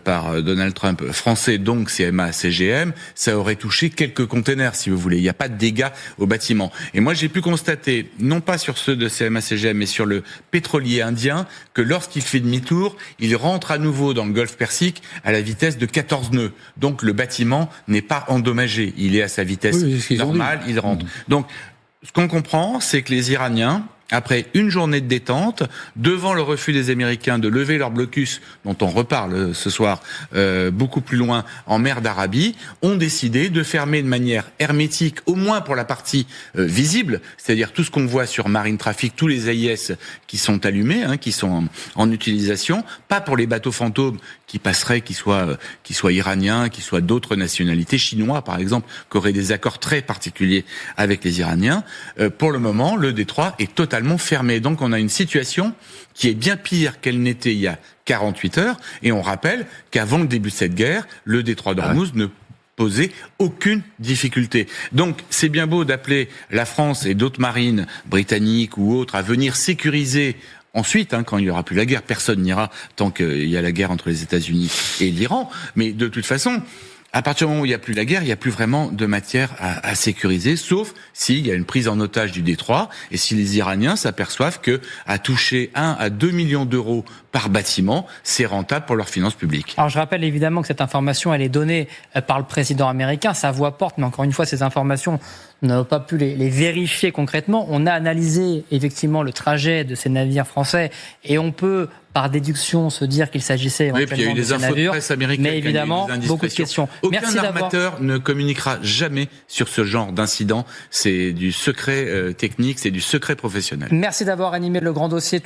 par Donald Trump, français donc CMA CGM, ça aurait touché quelques containers si vous voulez. Il n'y a pas de dégâts au bâtiment. Et moi j'ai pu constater, non pas sur ceux de CMA CGM, mais sur le pétrolier indien, que lorsqu'il fait demi-tour, il rentre à nouveau dans le golfe Persique à la vitesse de 14 nœuds. Donc le bâtiment n'est pas endommagé. Il est à sa vitesse normale, il rentre. Donc, ce qu'on comprend, c'est que les Iraniens, après une journée de détente, devant le refus des Américains de lever leur blocus, dont on reparle ce soir beaucoup plus loin en mer d'Arabie, ont décidé de fermer de manière hermétique, au moins pour la partie visible, c'est-à-dire tout ce qu'on voit sur Marine Traffic, tous les AIS qui sont allumés, qui sont en utilisation, pas pour les bateaux fantômes qui passeraient, qui soient iraniens, qui soient d'autres nationalités, chinois par exemple, qui auraient des accords très particuliers avec les Iraniens. Pour le moment, le détroit est totalement fermé. Donc on a une situation qui est bien pire qu'elle n'était il y a 48 heures. Et on rappelle qu'avant le début de cette guerre, le détroit d'Ormuz ne posait aucune difficulté. Donc c'est bien beau d'appeler la France et d'autres marines britanniques ou autres à venir sécuriser. Ensuite, quand il n'y aura plus la guerre, personne n'ira tant qu'il y a la guerre entre les États-Unis et l'Iran. Mais de toute façon, à partir du moment où il n'y a plus la guerre, il n'y a plus vraiment de matière à sécuriser, sauf s'il y a une prise en otage du détroit et si les Iraniens s'aperçoivent que à toucher 1 à 2 millions d'euros par bâtiment, c'est rentable pour leurs finances publiques. Alors je rappelle évidemment que cette information, elle est donnée par le président américain, sa voix porte, mais encore une fois, ces informations, on n'a pas pu les vérifier concrètement. On a analysé effectivement le trajet de ces navires français et on peut, par déduction, se dire qu'il s'agissait éventuellement de ces navires. Mais évidemment, beaucoup de questions. Aucun armateur ne communiquera jamais sur ce genre d'incident. C'est du secret technique, c'est du secret professionnel. Merci d'avoir animé le grand dossier.